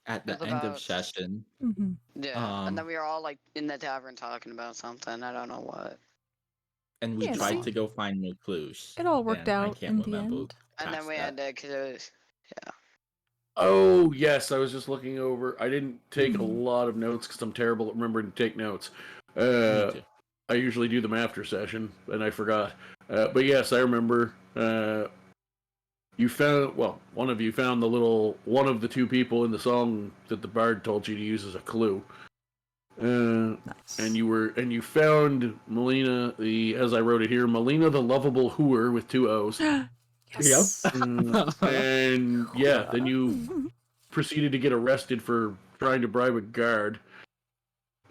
at It's the end of about session. yeah, and then we were all like in the tavern talking about something. I don't know what. And we Yeah, tried see? to go find new clues. It all worked and I out can't in the remember end. And then past we that. had to, cause it was, yeah. Oh, yes, I was just looking over. I didn't take a Mhm. lot of notes because I'm terrible at remembering to take notes. Me too. I usually do them after session, and I forgot. But yes, I remember. You found, well, one of you found one of the two people in the song that the bard told you to use as a clue. Nice. And you found Melina, as I wrote it here, Melina the lovable hooer with 2 O's. Yes. And yeah, then you proceeded to get arrested for trying to bribe a guard.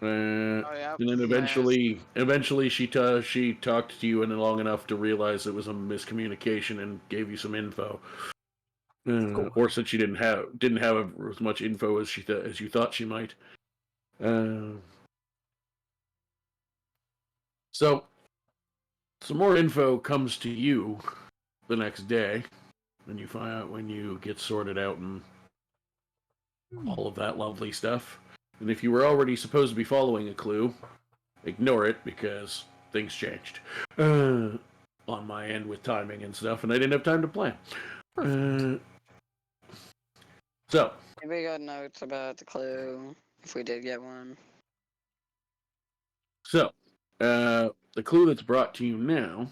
Oh yeah. And then eventually she talked to you long enough to realize it was a miscommunication and gave you some info. Cool. Or said she didn't have as much info as as you thought she might. So some more info comes to you the next day, and you find out when you get sorted out and all of that lovely stuff. And if you were already supposed to be following a clue, ignore it because things changed on my end with timing and stuff, and I didn't have time to plan. So We got notes about the clue if we did get one. So the clue that's brought to you now.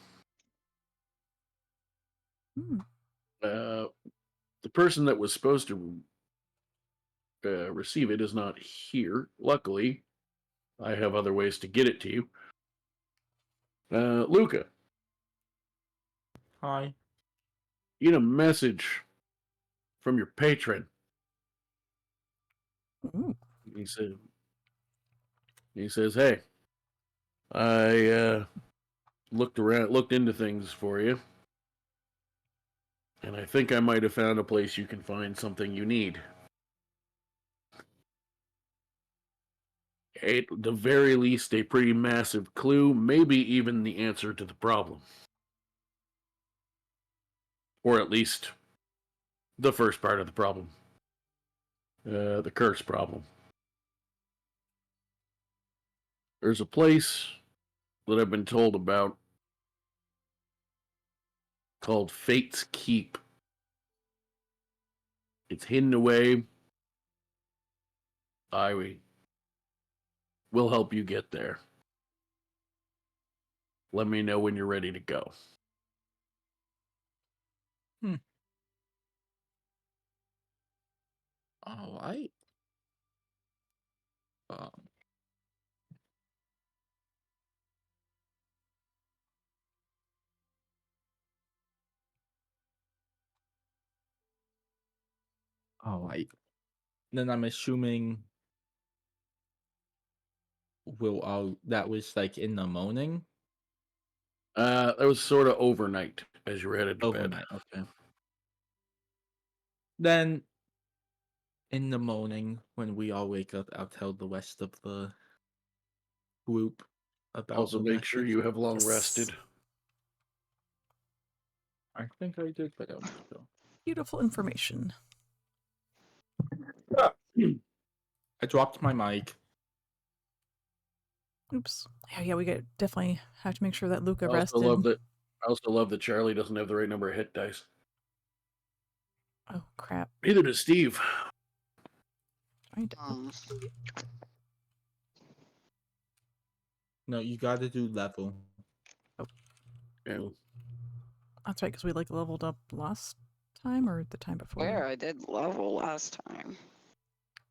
The person that was supposed to receive it is not here. Luckily, I have other ways to get it to you. Luka. Hi. You get a message from your patron. Ooh. He says, "Hey, I looked into things for you, and I think I might have found a place you can find something you need. At the very least, a pretty massive clue, maybe even the answer to the problem. Or at least the first part of the problem. The curse problem. There's a place that I've been told about called Fate's Keep. It's hidden away. I will help you get there. Let me know when you're ready to go." All right. All right. Then I'm assuming that was like in the morning? That was sort of overnight as you were headed to bed. Overnight, okay. Then in the morning when we all wake up, I'll tell the rest of the group about Also, the make sure message. you have long rested. I think I did, but I don't know. Beautiful information. I dropped my mic. Oops. Yeah, we definitely have to make sure that Luka I rested. also love that Charlie doesn't have the right number of hit dice. Oh, crap. Neither does Steve. No, you gotta do level. Oh. Yeah. That's right, because we leveled up last time or the time before? Where I did level last time.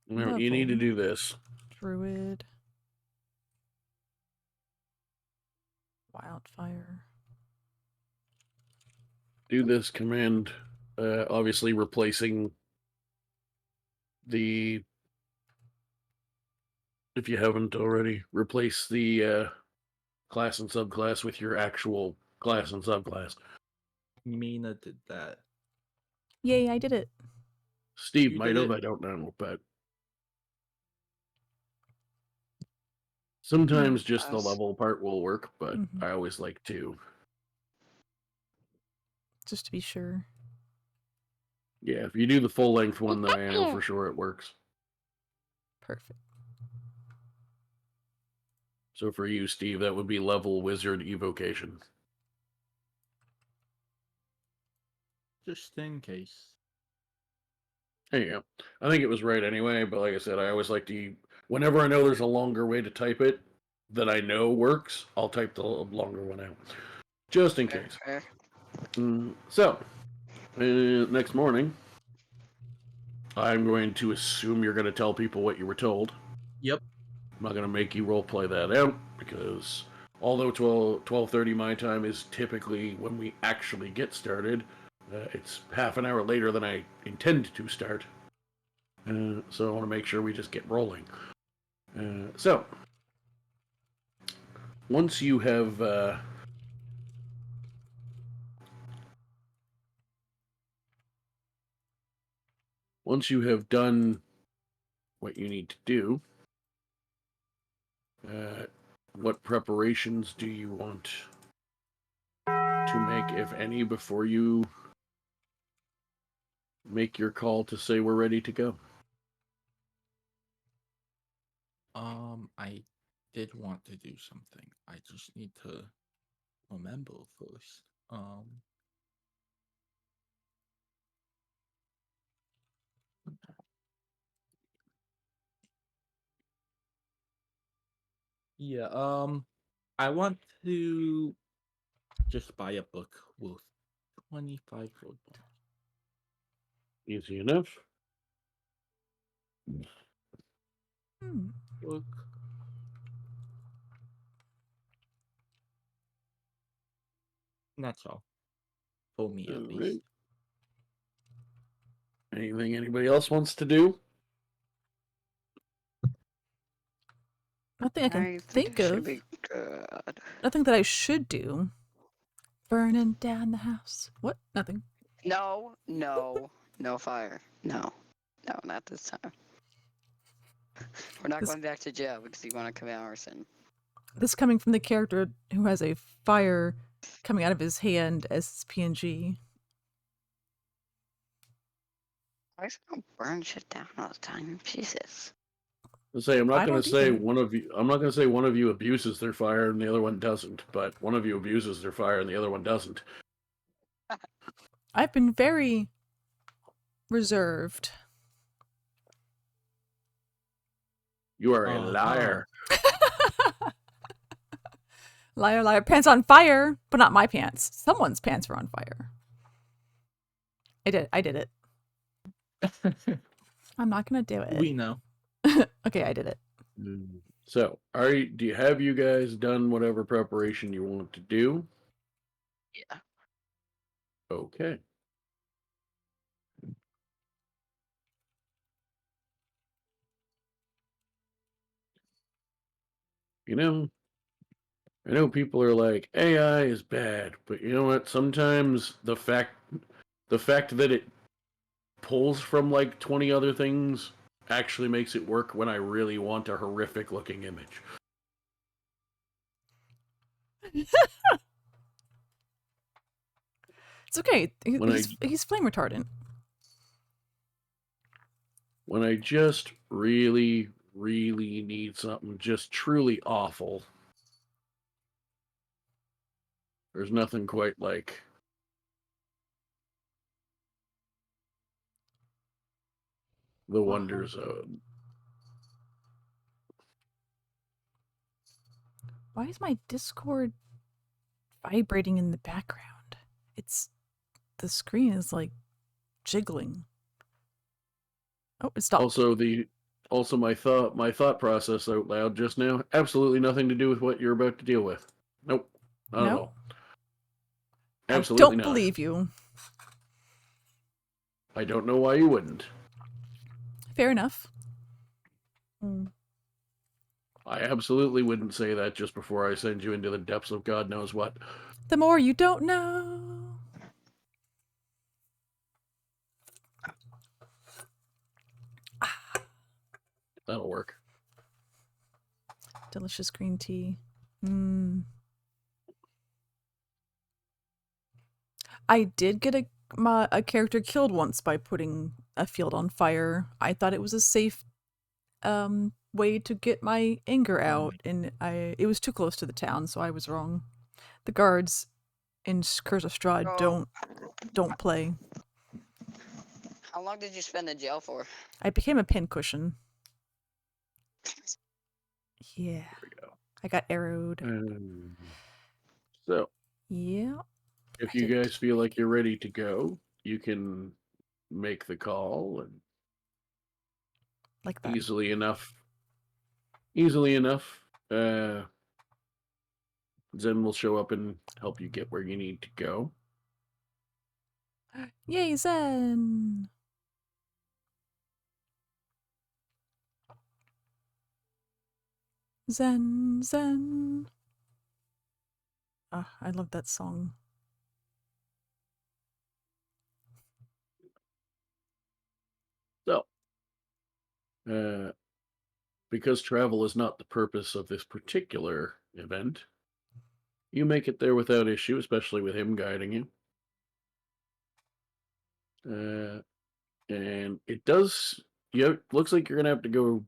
No, you need to do this. Druid. Wildfire. Do this command, obviously replacing the, if you haven't already, replace the class and subclass with your actual class and subclass. Mina did that. Yay, I did it. Steve might have, I don't know, but sometimes just the level part will work, but I always like to. Just to be sure. Yeah, if you do the full length one, then I know for sure it works. Perfect. So for you, Steve, that would be level wizard evocation. Just in case. There you go. I think it was right anyway, but like I said, I always like to, whenever I know there's a longer way to type it that I know works, I'll type the longer one out. Just in case. Fair. So, next morning, I'm going to assume you're going to tell people what you were told. Yep. I'm not going to make you roleplay that out, because although 12:30 my time is typically when we actually get started, it's half an hour later than I intend to start. So I want to make sure we just get rolling. So, once you have... once you have done what you need to do, what preparations do you want to make, if any, before you make your call to say we're ready to go? I did want to do something. I just need to remember first. Yeah, I want to just buy a book worth 25 gold. Easy enough. Book. And that's all. For me, at least. Right. Anything anybody else wants to do? Nothing I can I think it should of. be good. Nothing that I should do. Burning down the house. What? Nothing. No fire. No, not this time. We're not going back to jail because you want to commit arson. This coming from the character who has a fire coming out of his hand as PNG. I just don't burn shit down all the time. Jesus. I'm not I going don't to say either. one of you. I'm not going to say one of you abuses their fire and the other one doesn't. But one of you abuses their fire and the other one doesn't. I've been very reserved. You are a liar. Liar, liar. Pants on fire, but not my pants. Someone's pants were on fire. I did it. I'm not gonna do it. We know. Okay, I did it. So, do you have you guys done whatever preparation you want to do? Yeah. Okay. You know, I know people are like, AI is bad, but you know what? Sometimes the fact that it pulls from like 20 other things actually makes it work when I really want a horrific looking image. It's okay. He's flame retardant. When I just really, really need something just truly awful, there's nothing quite like the Wonder Zone. Why is my Discord vibrating in the background? The screen is like jiggling. Oh, it stopped. Also my thought process out loud just now, absolutely nothing to do with what you're about to deal with. Nope. Not at all. Absolutely I don't believe you. I don't know why you wouldn't. Fair enough. I absolutely wouldn't say that just before I send you into the depths of God knows what. The more you don't know. That'll work. Delicious green tea. I did get a character killed once by putting a field on fire. I thought it was a safe way to get my anger out, and it was too close to the town, so I was wrong. The guards in Curse of Strahd Oh. don't play. How long did you spend in jail for? I became a pincushion. Yeah. There we go. I got arrowed. So, Yeah. if I you did. guys feel like you're ready to go, you can make the call and Like that. easily enough. Zen will show up and help you get where you need to go. Yay, Zen! Zen, Zen. I love that song. So, because travel is not the purpose of this particular event, you make it there without issue, especially with him guiding you. And it does, looks like you're going to have to go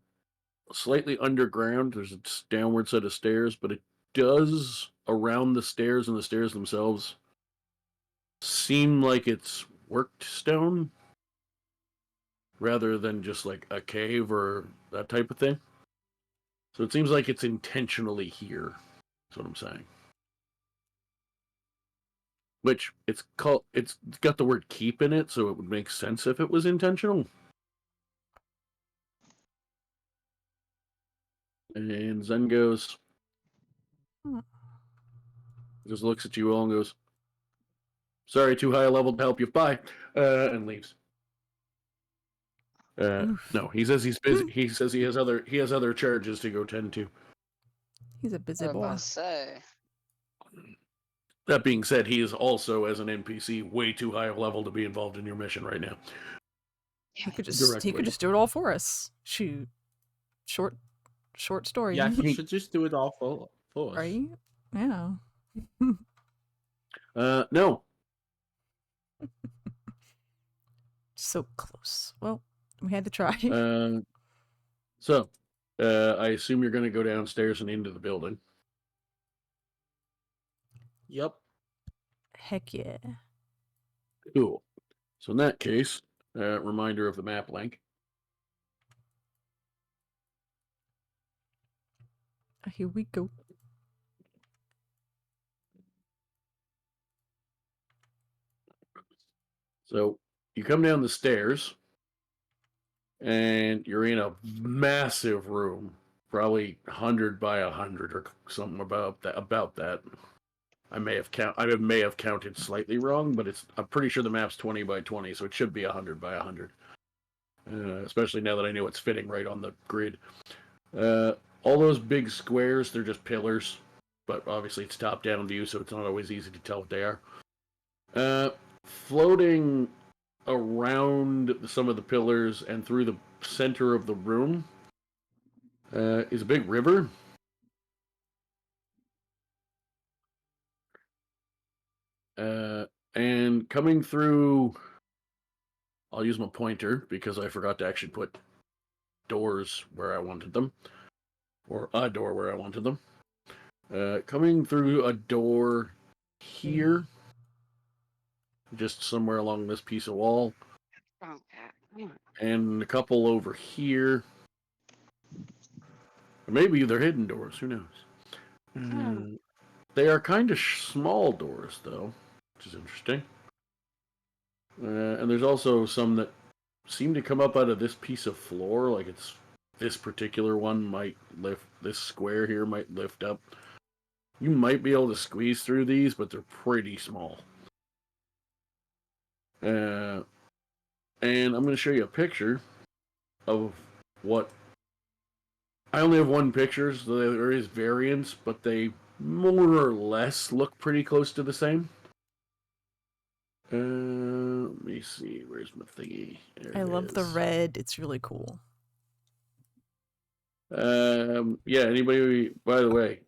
slightly underground. There's a downward set of stairs, but it does, around the stairs and the stairs themselves, seem like it's worked stone rather than just like a cave or that type of thing. So it seems like it's intentionally here. That's what I'm saying. Which it's got the word keep in it, so it would make sense if it was intentional. And Zen goes, just looks at you all and goes, "Sorry, too high a level to help you. Bye," and leaves. No, he says he's busy. He says he has other charges to go tend to. He's a busy I was boy. about to say. That being said, he is also, as an NPC, way too high a level to be involved in your mission right now. He could just do it all for us. Shoot. Short story. Yeah, he should just do it all for us. Right? Yeah. No. So close. Well, we had to try. So, I assume you're going to go downstairs and into the building. Yep. Heck yeah. Cool. So in that case, reminder of the map link. Here we go. So you come down the stairs, and you're in a massive room, probably 100 by 100 or something about that. I may have counted slightly wrong, but I'm pretty sure the map's 20 by 20, so it should be 100 by 100. Especially now that I know it's fitting right on the grid. All those big squares, they're just pillars, but obviously it's top-down view, so it's not always easy to tell what they are. Floating around some of the pillars and through the center of the room is a big river. And coming through, I'll use my pointer because I forgot to actually put doors where I wanted them, or a door where I wanted them. Coming through a door here, just somewhere along this piece of wall, and a couple over here. Or maybe they're hidden doors, who knows? They are kind of small doors, though, which is interesting. And there's also some that seem to come up out of this piece of floor, like it's this particular one might lift, this square here might lift up. You might be able to squeeze through these, but they're pretty small. And I'm going to show you a picture of what... I only have one picture, so there is variance, but they more or less look pretty close to the same. Let me see. Where's my thingy? I love the red. It's really cool. Yeah, anybody... By the way,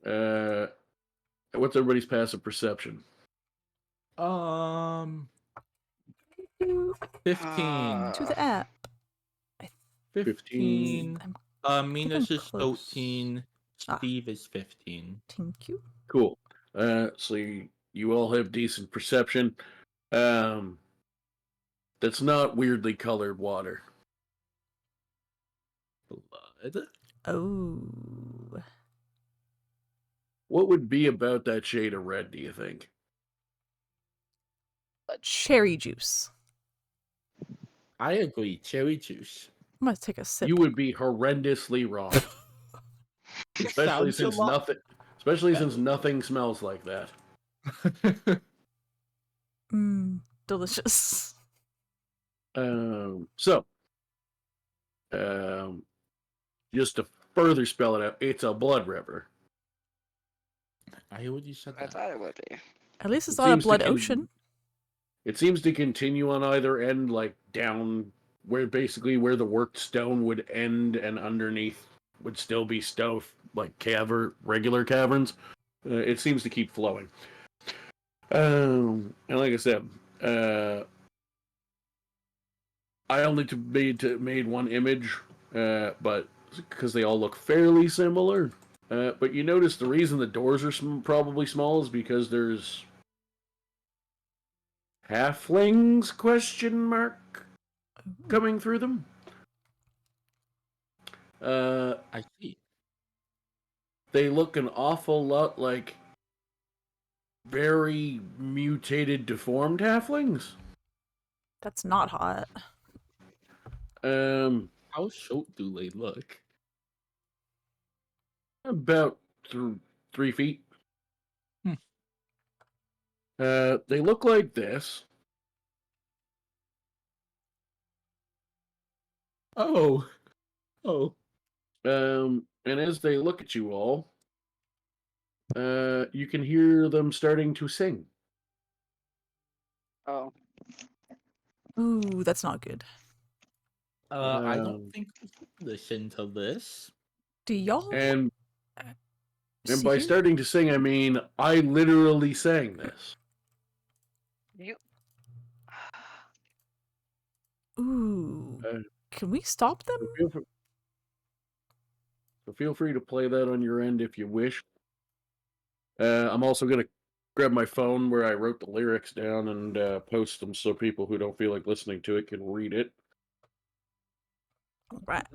what's everybody's passive perception? 15. To the app. 15. Minus I'm is close. 13. Ah. Steve is 15. Thank you. Cool. So you all have decent perception. That's not weirdly colored water. Blood. Oh. What would be about that shade of red, do you think? Cherry juice. I agree. Cherry juice. I'm gonna take a sip. You would be horrendously wrong. especially Sounds a since lot nothing smells like that. Mmm, delicious. So, just to further spell it out, it's a blood river. I already said I that. thought it would be. At least it's It not a seems to blood con- ocean. It seems to continue on either end, like down where the worked stone would end, and underneath would still be stuff like regular caverns. It seems to keep flowing. And like I said, I only made one image, but because they all look fairly similar. But you notice the reason the doors are probably small is because there's halflings ? Coming through them. I see. They look an awful lot like very mutated, deformed halflings. That's not hot. How short do they look? About 3 feet. They look like this. Oh. And as they look at you all, you can hear them starting to sing. Oh. Ooh, that's not good. I don't think we should listen to this. Do y'all And see by here? starting to sing, I mean I literally sang this. You. Ooh. Can we stop them? So feel free to play that on your end if you wish. I'm also going to grab my phone where I wrote the lyrics down and post them so people who don't feel like listening to it can read it. All right.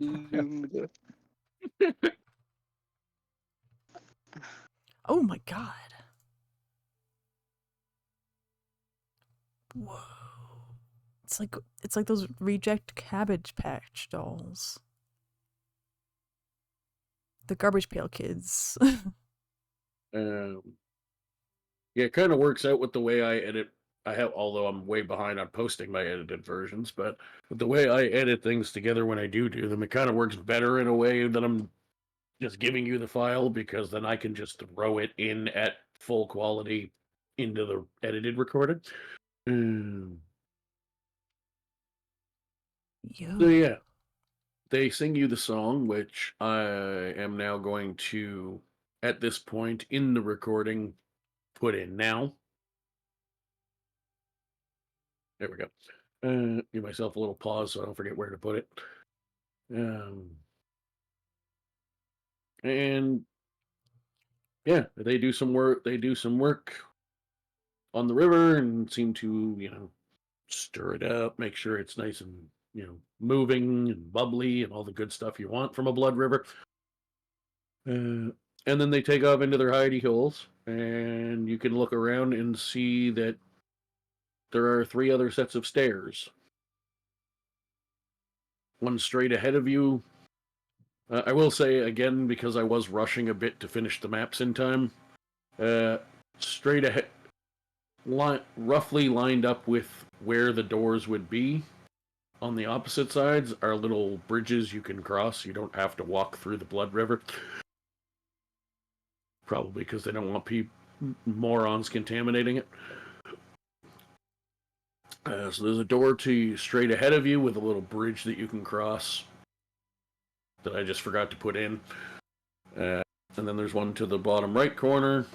Oh my god. Whoa. It's like those reject Cabbage Patch dolls. The Garbage Pail Kids. Yeah, it kind of works out with the way I edit. Although I'm way behind on posting my edited versions, but with the way I edit things together when I do them, it kind of works better in a way that I'm just giving you the file, because then I can just throw it in at full quality into the edited recording. Yo. So yeah, they sing you the song, which I am now going to, at this point in the recording, put in now. There we go. Give myself a little pause so I don't forget where to put it. And yeah, they do some work. They do some work on the river and seem to, stir it up, make sure it's nice and, moving and bubbly and all the good stuff you want from a blood river. And then they take off into their hidey holes, and you can look around and see that there are 3 other sets of stairs. One straight ahead of you. I will say again, because I was rushing a bit to finish the maps in time, straight ahead, roughly lined up with where the doors would be, on the opposite sides are little bridges you can cross. You don't have to walk through the blood river. Probably because they don't want morons contaminating it. So there's a door to straight ahead of you with a little bridge that you can cross that I just forgot to put in. And then there's one to the bottom right corner.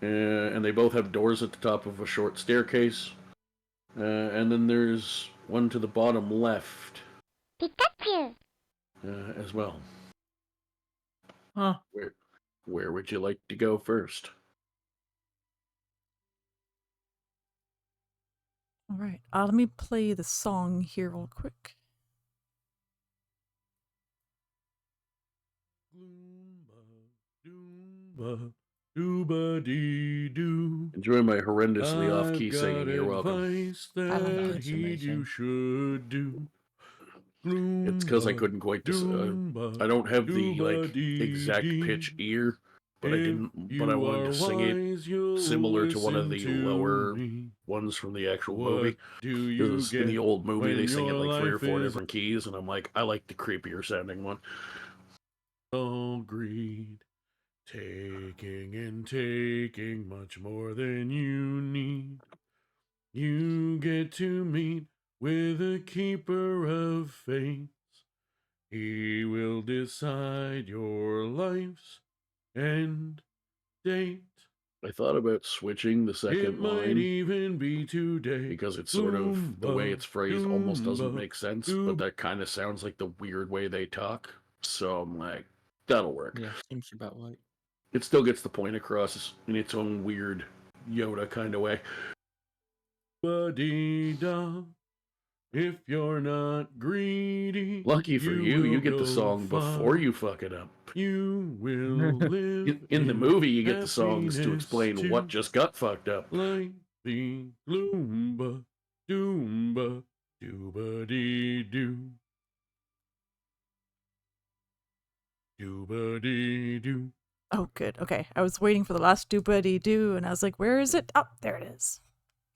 And they both have doors at the top of a short staircase. And then there's one to the bottom left. Pikachu! as well. Huh. Where would you like to go first? All right. Let me play the song here real quick. Enjoy my horrendously off-key singing. You're welcome. I like it. That's amazing. Should do. It's because I couldn't quite. I don't have the exact pitch ear, but I wanted to sing it similar to one of the lower ones from the actual movie. Because in the old movie they sing it like 3 or 4 different keys, and I'm like, I like the creepier sounding one. All greed, taking and taking much more than you need. You get to meet with a keeper of fates. He will decide your life's end date. I thought about switching the second line. It might even be today. Because it's sort of, the way it's phrased almost doesn't make sense, but that kind of sounds like the weird way they talk. So I'm like, that'll work. Yeah, seems about right. It still gets the point across in its own weird Yoda kind of way. Ba-dee-da. If you're not greedy, lucky for you get the song before you fuck it up. You will live. In the movie, you get the songs to explain what just got fucked up. Like the gloomba, doomba, dooba-dee-doo. Dooba-dee-doo. Oh, good. Okay. I was waiting for the last do-ba-dee-doo, and I was like, where is it? Oh, there it is.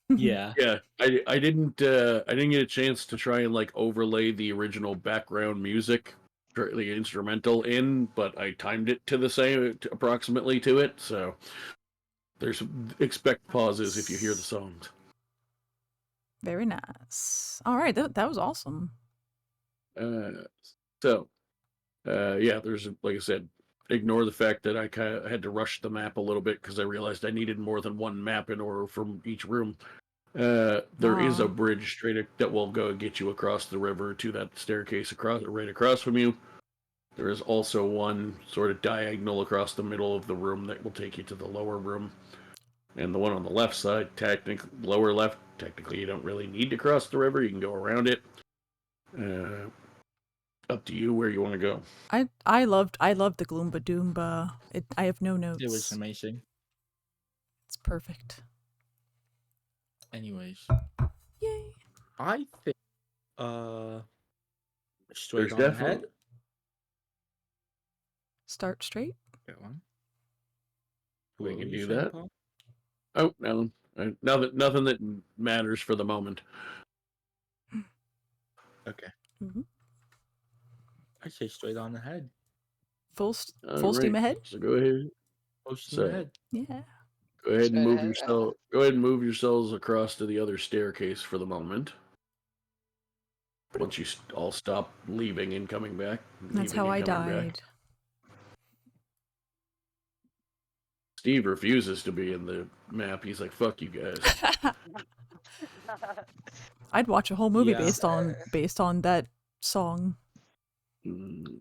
Yeah. Yeah, I didn't get a chance to try and like overlay the original background music, the instrumental in, but I timed it to the same approximately to it. So there's expect pauses if you hear the songs. Very nice. All right, that was awesome. Yeah, there's, like I said, ignore the fact that I kind of had to rush the map a little bit because I realized I needed more than one map in order from each room. There is a bridge straight that will go get you across the river to that staircase right across from you. There is also one sort of diagonal across the middle of the room that will take you to the lower room. And the one on the left side, lower left, technically you don't really need to cross the river. You can go around it. Up to you where you want to go. I loved the Gloomba Doomba. I have no notes. It was amazing. It's perfect. Anyways. Yay. I think straight There's on definitely ahead. Start straight. That one. We What can were you do saying, that. Paul? Oh, no. Nothing that matters for the moment. Okay. Mm-hmm. I say straight on ahead. Full steam ahead. So go ahead. Full steam ahead. Yeah. Go ahead and Straight move ahead, yourself. Go ahead and move yourselves across to the other staircase for the moment. Once you all stop leaving and coming back. That's how I died. Steve refuses to be in the map. He's like, "Fuck you guys." I'd watch a whole movie Yeah. based on that song. I'm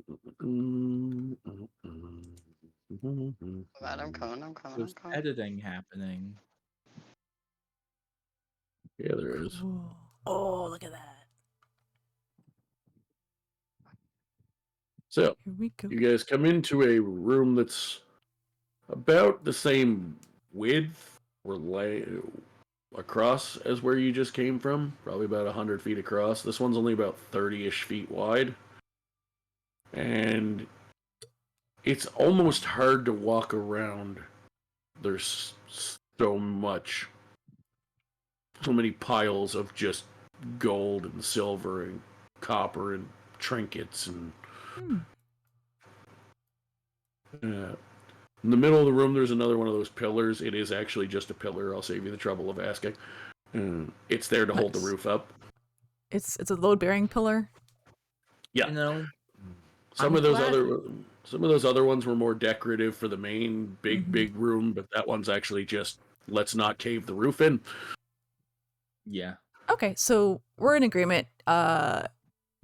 coming. There's editing happening. Yeah, there is. Cool. Oh, look at that. So, Here we go. you guys come into a room that's about the same width or across as where you just came from. Probably about 100 feet across. This one's only about 30-ish feet wide. And it's almost hard to walk around. There's so many piles of just gold and silver and copper and trinkets and in the middle of the room there's another one of those pillars. It is actually just a pillar. I'll save you the trouble of asking. It's there to hold the roof up. It's a load bearing pillar. Yeah. You know, Some of those other ones were more decorative for the main big room, but that one's actually just let's not cave the roof in. Yeah. Okay, so we're in agreement.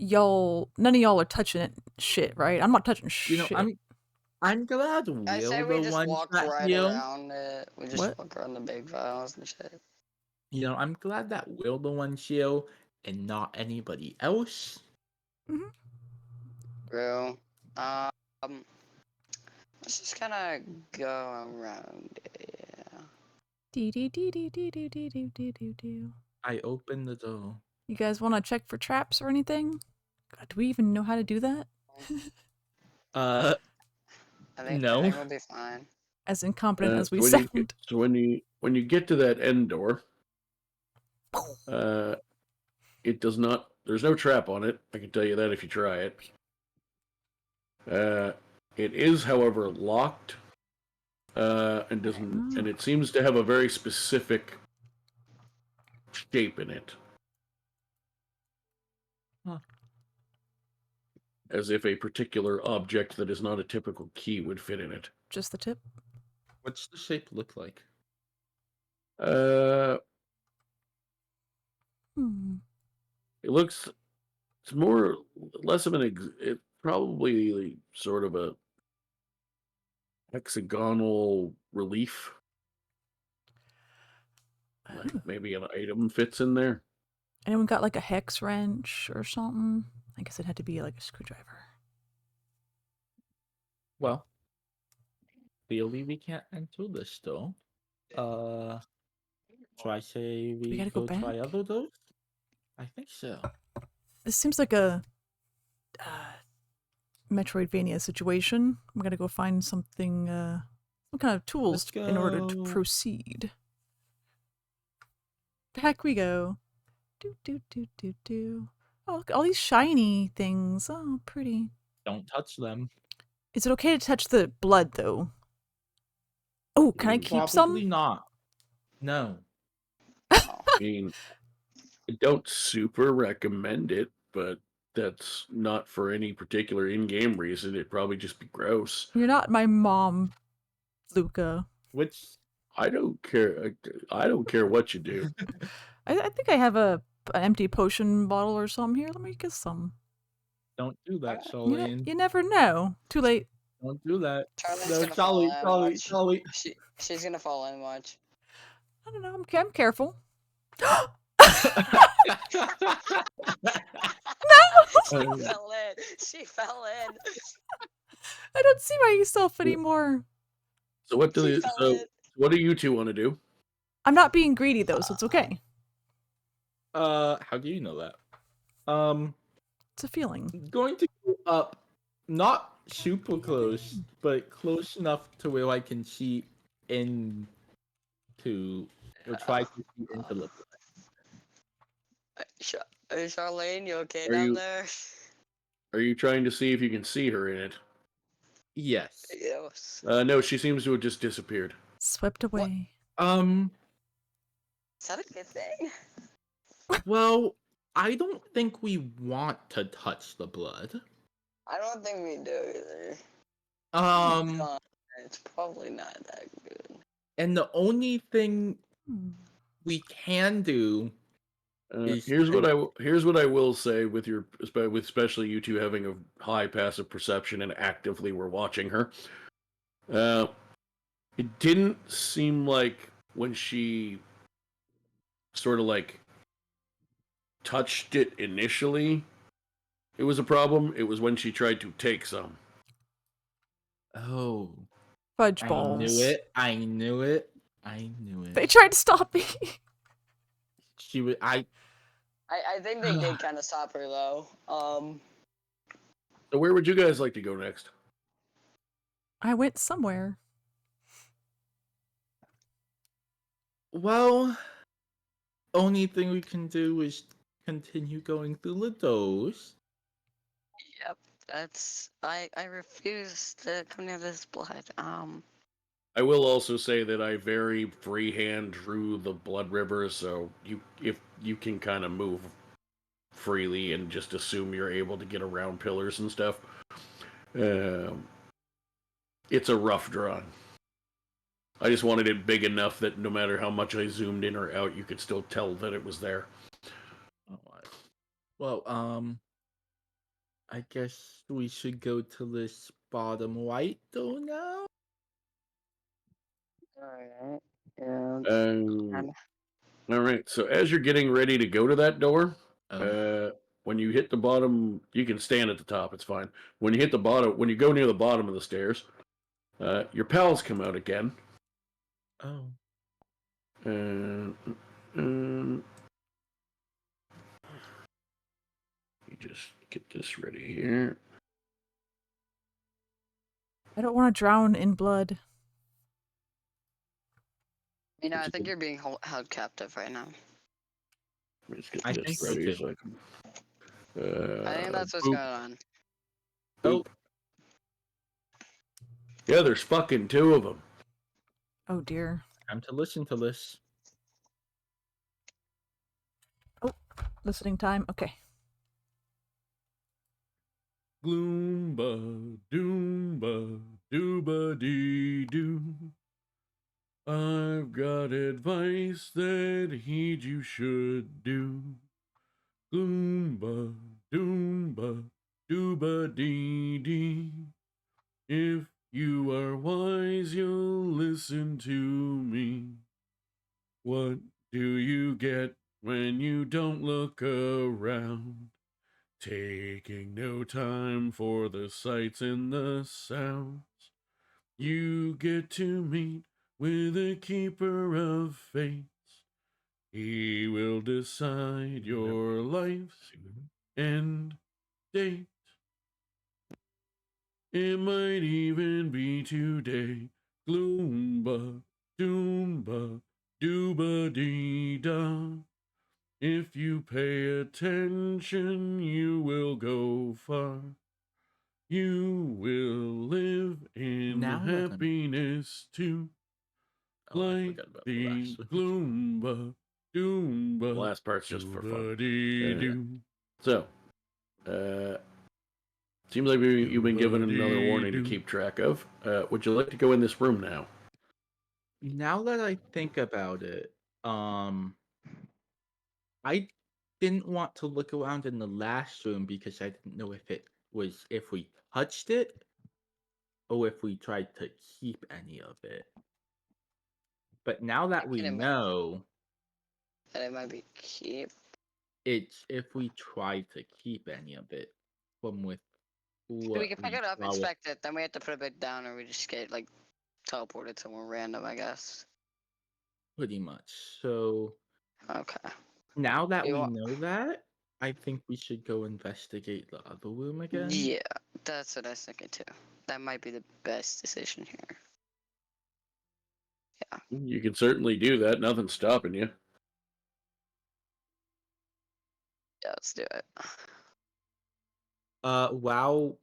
none of y'all are touching it. Shit, right? I'm not touching You know, shit. I'm glad I say Will we the just one walk that right heal. around it. We just What? walk around the big vials and shit. You know, I'm glad that Will the one heal and not anybody else. Mm-hmm. True. Let's just kind of go around it. Do. I opened the door. You guys want to check for traps or anything? God, do we even know how to do that? I think No. we'll be fine. As incompetent as we So sound. when you get to that end door, it does not. There's no trap on it. I can tell you that if you try it. It is, however, locked, and doesn't. And it seems to have a very specific shape in it, as if a particular object that is not a typical key would fit in it. Just the tip? What's the shape look like? It looks. It's more less of it probably sort of a hexagonal relief. Like maybe an item fits in there. Anyone got like a hex wrench or something? I guess it had to be like a screwdriver. Well, clearly we can't enter this door. Try say we gotta go try back? other doors? I think so. This seems like a Metroidvania situation. I'm gonna go find something, some kind of tools Let's in order to go. proceed. Back we go. Oh, look, all these shiny things. Oh, pretty. Don't touch them. Is it okay to touch the blood, though? Oh, can I keep some? Probably not. No. I mean, I don't super recommend it, but that's not for any particular in-game reason. It'd probably just be gross. You're not my mom, Luka. Which I don't care. I don't care what you do. I think I have an empty potion bottle or something here. Let me get some. don't do that, Charlene. You never know. Too late. Don't do that. Charlene's No, gonna fall in. Charlie. She's gonna fall in. Watch. I don't know. I'm careful. She fell in. She fell in. I don't see myself anymore. So what do She fell in. what do you two want to do? I'm not being greedy though, so it's okay. How do you know that? It's a feeling. Going to go up, not super close, but close enough to where I can see into, or try to see into the. Charlene, you okay Are down you- there? Are you trying to see if you can see her in it? Yes. Yes. No, she seems to have just disappeared. Swept away. Is that a good thing? Well, I don't think we want to touch the blood. I don't think we do either. It's probably not that good. And the only thing we can do Here's what I will say with especially you two having a high passive perception and actively were watching her. It didn't seem like when she sort of like touched it initially, it was a problem. It was when she tried to take some. Oh. Fudge balls. I knew it. They tried to stop me. She would. I think they did kind of stop her though. So where would you guys like to go next? I went somewhere. Well, only thing we can do is continue going through the doors. Yep, I refuse to come near this blood. I will also say that I very freehand drew the blood river, so if you can kind of move freely and just assume you're able to get around pillars and stuff. It's a rough drawing. I just wanted it big enough that no matter how much I zoomed in or out, you could still tell that it was there. Well, I guess we should go to this bottom right door now. Alright. Yeah. All right. So as you're getting ready to go to that door, Oh. when you hit the bottom, you can stand at the top. It's fine. When you hit the bottom, when you go near the bottom of the stairs, your pals come out again. Oh. And you just get this ready here. I don't want to drown in blood. I think you're being held captive right now. Let me just get I this think so ready too. so I can. I think that's what's boop. going on. Oh. Yeah, there's fucking 2 of them. Oh dear. Time to listen to this. Listening time. Okay. Gloomba, doomba, dooba dee doo. I've got advice that heed you should do. Gloomba, doomba, dooba dee dee. If you are wise, you'll listen to me. What do you get when you don't look around? Taking no time for the sights and the sounds. You get to meet with a keeper of fates. He will decide your life's end date. It might even be today. Gloomba, doomba, dooba dee da. If you pay attention, you will go far. You will live in Now that I'm- happiness too. Oh, I Like forgot about the last one. gloomba, doomba. The last part's just for fun. So, seems like you've been given another warning to keep track of. Would you like to go in this room now? Now that I think about it, I didn't want to look around in the last room because I didn't know if we touched it or if we tried to keep any of it. But now that we know, That it might be keep. it's if we try to keep any of it from with We what can pick it up, saw. inspect it, then we have to put it back down, or we just get teleported somewhere random, I guess. Pretty much. So Okay. now that You we want- know that, I think we should go investigate the other room again. Yeah, that's what I was thinking too. That might be the best decision here. Yeah. You can certainly do that. Nothing's stopping you. Yeah, let's do it. While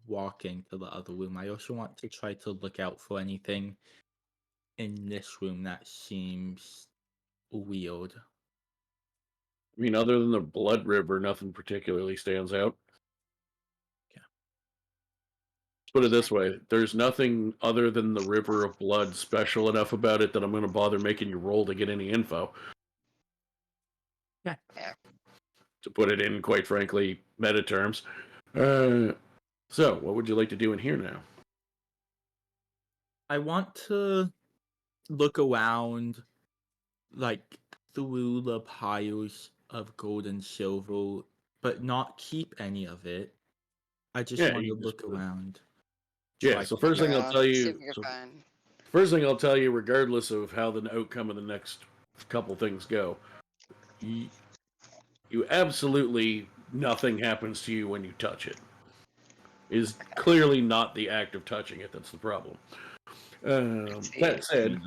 walking to the other room, I also want to try to look out for anything in this room that seems weird. I mean, other than the blood river, nothing particularly stands out. Yeah. Let's put it this way. There's nothing other than the river of blood special enough about it that I'm going to bother making you roll to get any info. Yeah. To put it in, quite frankly, meta terms. So, what would you like to do in here now? I want to look around, like, through the piles of gold and silver, but not keep any of it. I just Yeah, want you to just look around. Yeah, try so to first thing figure I'll out- tell See you. if we can find. First thing I'll tell you, regardless of how the outcome of the next couple things go, you absolutely nothing happens to you when you touch it. It is clearly not the act of touching it that's the problem. That said,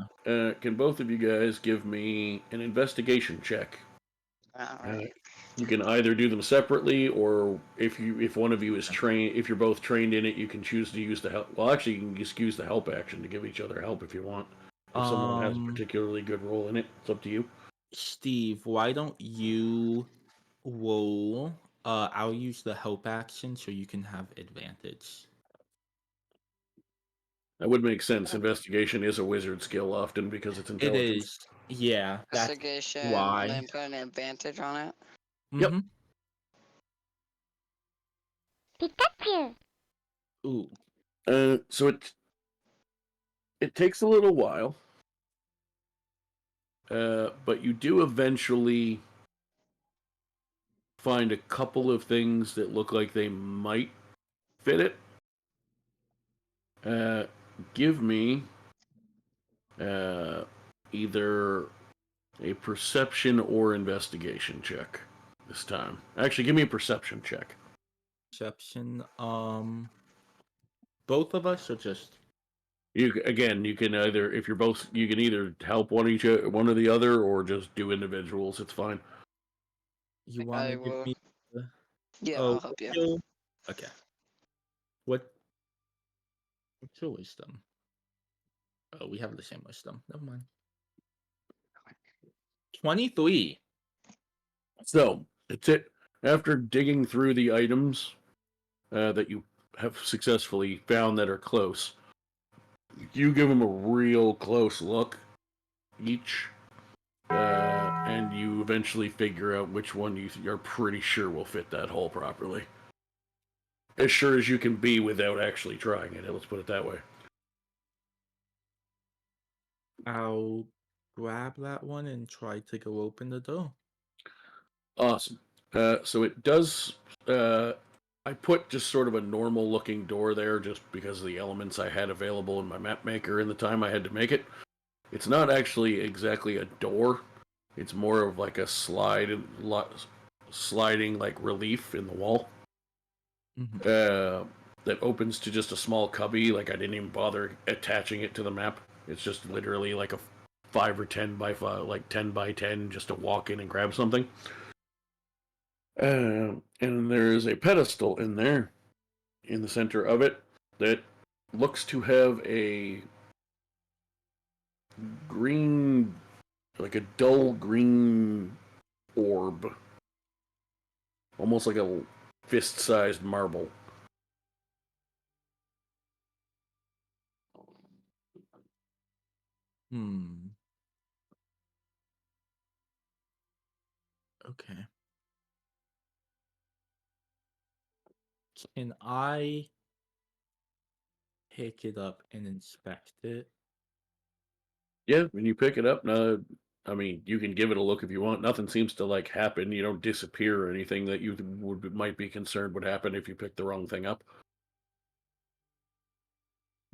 can both of you guys give me an investigation check? Alright. You can either do them separately, or if one of you is trained, if you're both trained in it, you can choose to use the help. Well, actually, you can just use the help action to give each other help if you want. If someone has a particularly good role in it, it's up to you. Steve, why don't you roll? I'll use the help action so you can have advantage. That would make sense. Investigation is a wizard skill often because it's It intelligence. is. Yeah, that's Investigation, why. then put an advantage on it. Yep. Mhm. Pikachu. Ooh. So it takes a little while, but you do eventually find a couple of things that look like they might fit it. Give me either a perception or investigation check this time. Actually, give me a perception check. Perception. Both of us or just You can either, if you're both, you can either help one or the other, or just do individuals. It's fine. you want I to give will. me? The... Yeah, Oh, I'll help you. okay. What's your wisdom? Oh, we have the same wisdom. Never mind. 23. So it's it. After digging through the items that you have successfully found that are close, you give them a real close look each, and you eventually figure out which one you're pretty sure will fit that hole properly. As sure as you can be without actually trying it. Let's put it that way. I'll grab that one and try to go open the door. Awesome. So it does. I put just sort of a normal looking door there just because of the elements I had available in my map maker in the time I had to make it. It's not actually exactly a door. It's more of like a sliding like relief in the wall. Mm-hmm. That opens to just a small cubby. Like I didn't even bother attaching it to the map. It's just literally like a 5 or 10 by 5, like 10 by 10, just to walk in and grab something. And there is a pedestal in there, in the center of it, that looks to have a green, like a dull green orb, almost like a fist-sized marble. Okay. Can I pick it up and inspect it? Yeah, when you pick it up, I mean, you can give it a look if you want. Nothing seems to like happen. You don't disappear or anything that you might be concerned would happen if you picked the wrong thing up.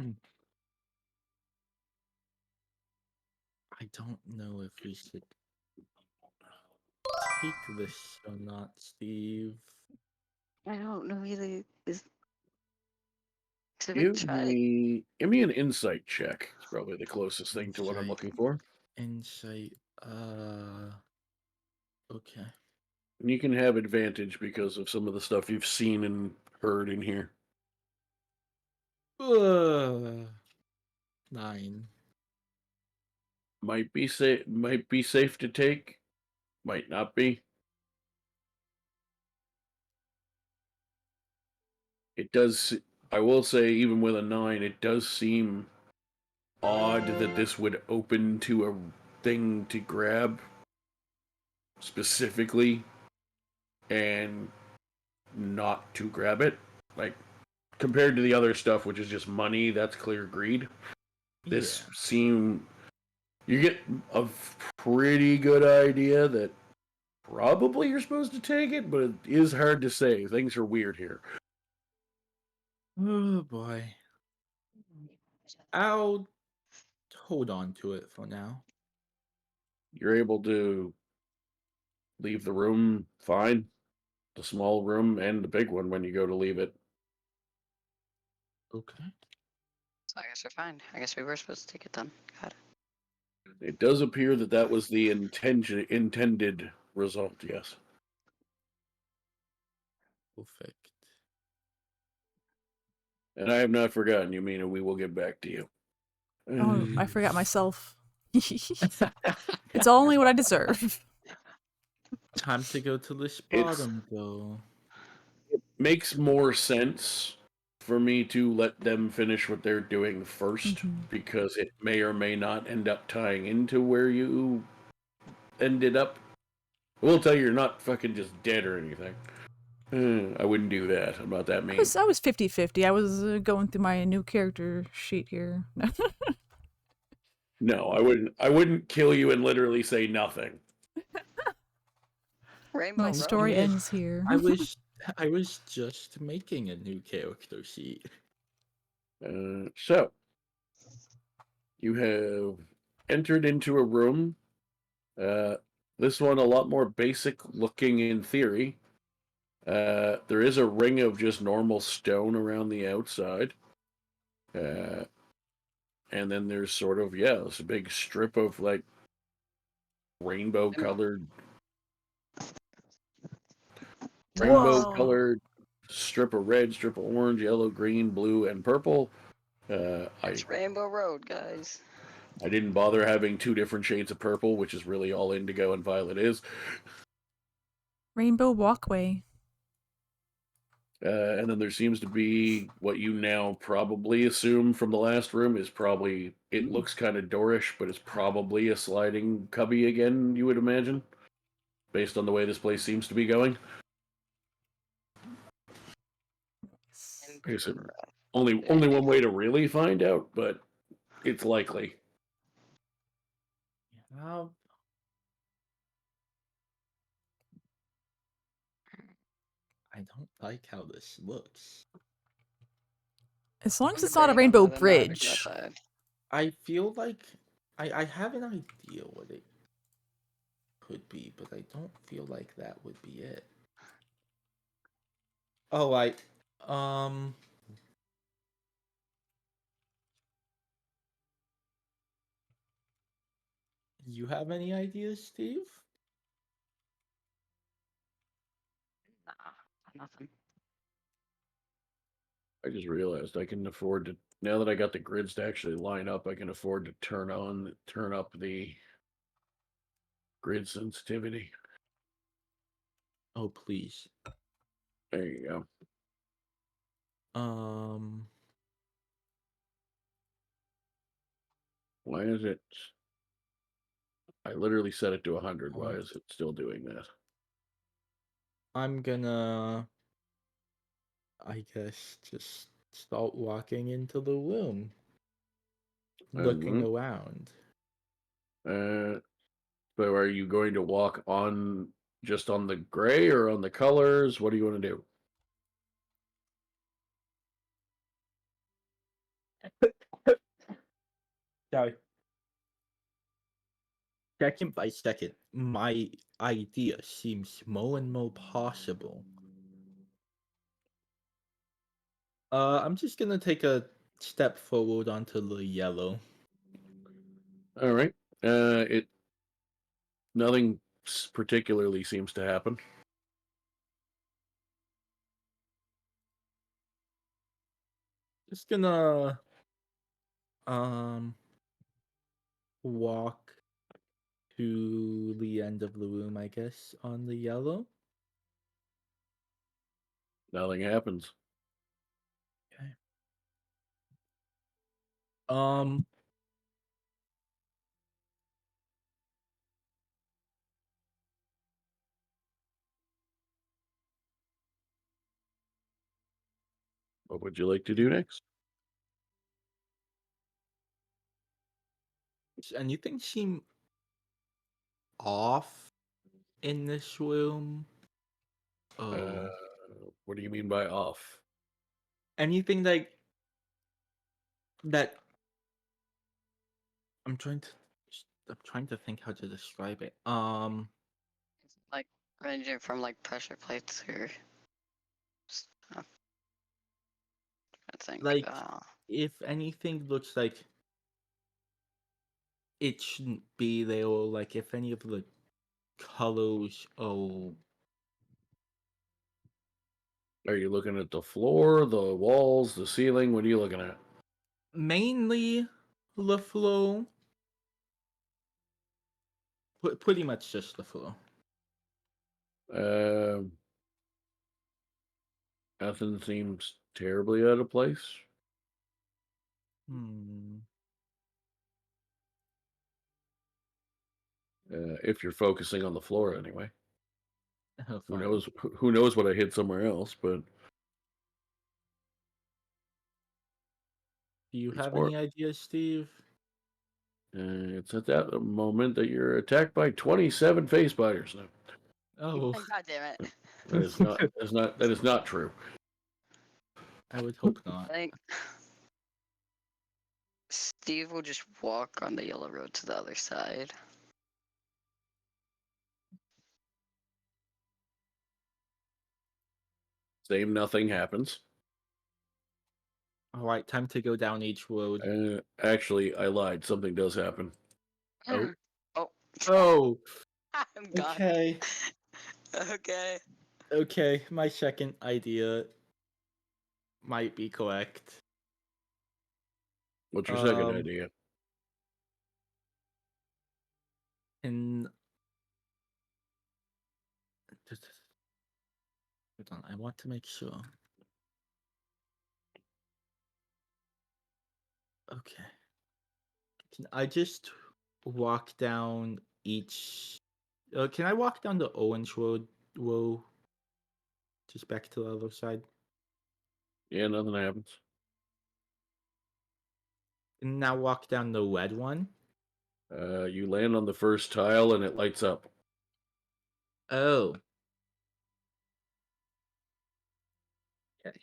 I don't know if we should take this or not, Steve. I don't know either. Give me an insight check. It's probably the closest thing to what I'm looking for. Insight. Okay. And you can have advantage because of some of the stuff you've seen and heard in here. 9. Might be safe to take, might not be. It does, I will say, even with a 9, it does seem odd that this would open to a thing to grab specifically and not to grab it. Like, compared to the other stuff, which is just money, that's clear greed. This you get a pretty good idea that probably you're supposed to take it, but it is hard to say. Things are weird here. Oh boy. I'll hold on to it for now. You're able to leave the room fine. The small room and the big one when you go to leave it. Okay. So I guess we're fine. I guess we were supposed to take it then. Got it. It does appear that was the intended result, yes. Perfect. And I have not forgotten you, Mina. We will get back to you. Oh, I forgot myself. It's only what I deserve. Time to go to this bottom, though. It makes more sense for me to let them finish what they're doing first, because it may or may not end up tying into where you ended up. I will tell you, you're not fucking just dead or anything. I wouldn't do that. I'm not that I mean. was 50-50. I was going through my new character sheet here. No, I wouldn't. I wouldn't kill you and literally say nothing. Rainbow My Road. story ends here. I was just making a new character sheet. So you have entered into a room. This one a lot more basic looking in theory. There is a ring of just normal stone around the outside. And then there's sort of, this big strip of like rainbow colored strip of red, strip of orange, yellow, green, blue, and purple. It's Rainbow Road, guys. I didn't bother having 2 different shades of purple, which is really all indigo and violet is. Rainbow walkway. And then there seems to be what you now probably assume from the last room is probably, it looks kind of doorish, but it's probably a sliding cubby again, you would imagine, based on the way this place seems to be going. Only one way to really find out, but it's likely. I don't like how this looks. As long as it's not a rainbow bridge. I feel like I have an idea what it could be, but I don't feel like that would be it. Oh, you have any ideas, Steve? Nah, nothing. I just realized I can afford to, now that I got the grids to actually line up, I can afford to turn up the grid sensitivity. Oh, please. There you go. Why is it? I literally set it to 100. Why is it still doing that? I'm gonna, I guess, just start walking into the room, looking around. So are you going to walk on just on the gray or on the colors? What do you want to do? Sorry. Second by second, my idea seems more and more possible. I'm just gonna take a step forward onto the yellow. All right. Nothing particularly seems to happen. Just gonna walk to the end of the room, I guess, on the yellow. Nothing happens. Okay. What would you like to do next? Does anything seem off in this room? What do you mean by off? Anything like that? I'm trying to think how to describe it. Like ranging from like pressure plates or stuff. I think. Like, if anything looks like it shouldn't be there, or like if any of the colors Are you looking at the floor, the walls, the ceiling? What are you looking at? mainly the flow. Pretty much just the flow. Nothing seems terribly out of place. If you're focusing on the floor, anyway. Oh, Who fine. knows? Who knows what I hit somewhere else? But Do you it's have more. any ideas, Steve? It's at that moment that you're attacked by 27 face spiders. No, Oh, God damn it. that is not. That is not true. I would hope I not. think Steve will just walk on the yellow road to the other side. Same. Nothing happens. All right, time to go down each road. Actually, I lied. Something does happen. Oh. Oh. Oh, I'm gone. okay. Okay. Okay, my second idea might be correct. What's your second Um, idea? And hold on, I want to make sure. Okay. Can I just walk down each? Can I walk down the orange road? Row, just back to the other side. Yeah, nothing happens. And now walk down the red one. You land on the first tile and it lights up. Oh. Okay.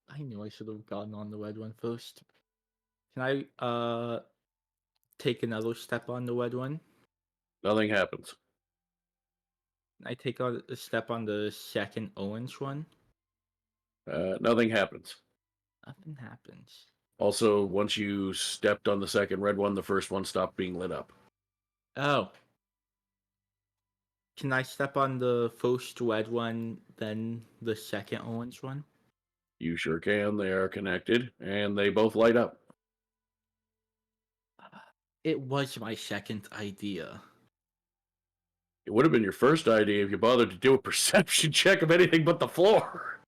I knew I should have gotten on the red one first. Can I take another step on the red one? Nothing happens. I take a step on the second orange one. Nothing happens. Nothing happens. Also, once you stepped on the second red one, the first one stopped being lit up. Oh. Can I step on the first red one, then the second orange one? You sure can. They are connected, and they both light up. It was my second idea. It would have been your first idea if you bothered to do a perception check of anything but the floor.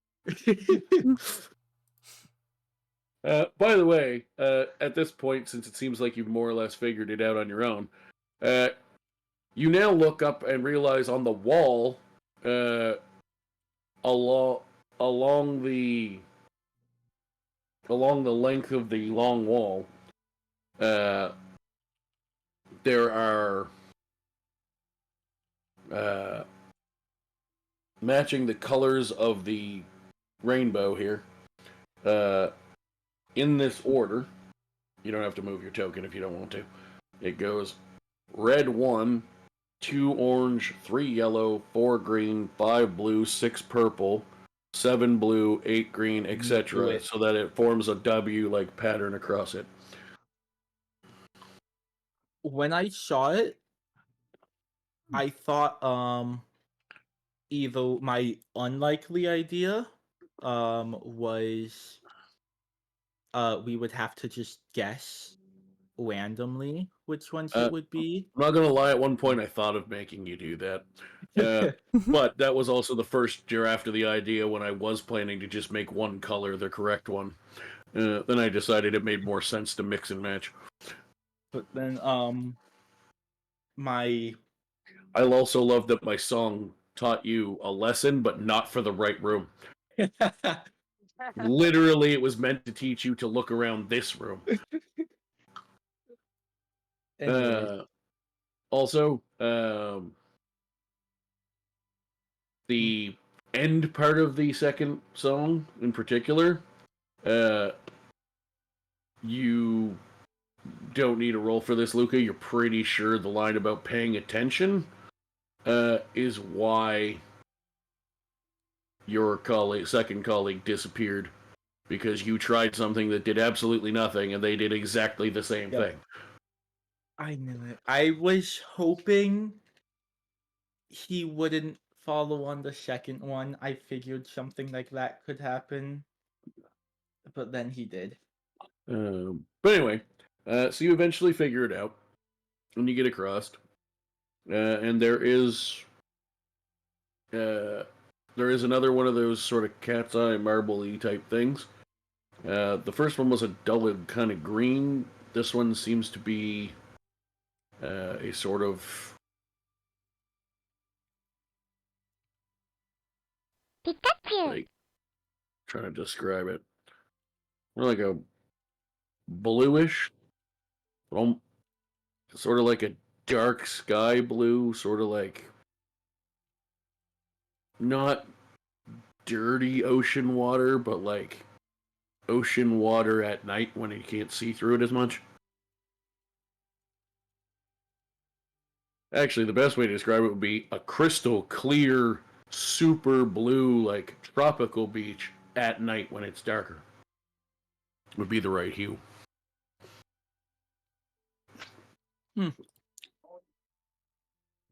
By the way, at this point, since it seems like you've more or less figured it out on your own, you now look up and realize on the wall, along the length of the long wall, there are matching the colors of the rainbow here. In this order, you don't have to move your token if you don't want to. It goes red 1, 2 orange, 3 yellow, 4 green, 5 blue, 6 purple, 7 blue, 8 green, etc., so that it forms a W-like pattern across it. When I saw it, I thought either my unlikely idea was we would have to just guess randomly which ones it would be. I'm not going to lie, at one point I thought of making you do that. But that was also the first year after the idea when I was planning to just make one color the correct one. Then I decided it made more sense to mix and match. But then my I also love that my song taught you a lesson, but not for the right room. Literally, it was meant to teach you to look around this room. Anyway. Also, the end part of the second song in particular, you don't need a roll for this, Luka. You're pretty sure the line about paying attention is why your second colleague disappeared, because you tried something that did absolutely nothing and they did exactly the same thing. I knew it. I was hoping he wouldn't follow on the second one. I figured something like that could happen. But then he did. But anyway, so you eventually figure it out when you get across. And there is another one of those sort of cat's eye marble-y type things. The first one was a dull kind of green. This one seems to be a sort of Like, trying to describe it. More like a bluish, sort of like a dark sky blue, sort of like not dirty ocean water, but like ocean water at night when you can't see through it as much. Actually, the best way to describe it would be a crystal clear, super blue, like tropical beach at night when it's darker. Would be the right hue.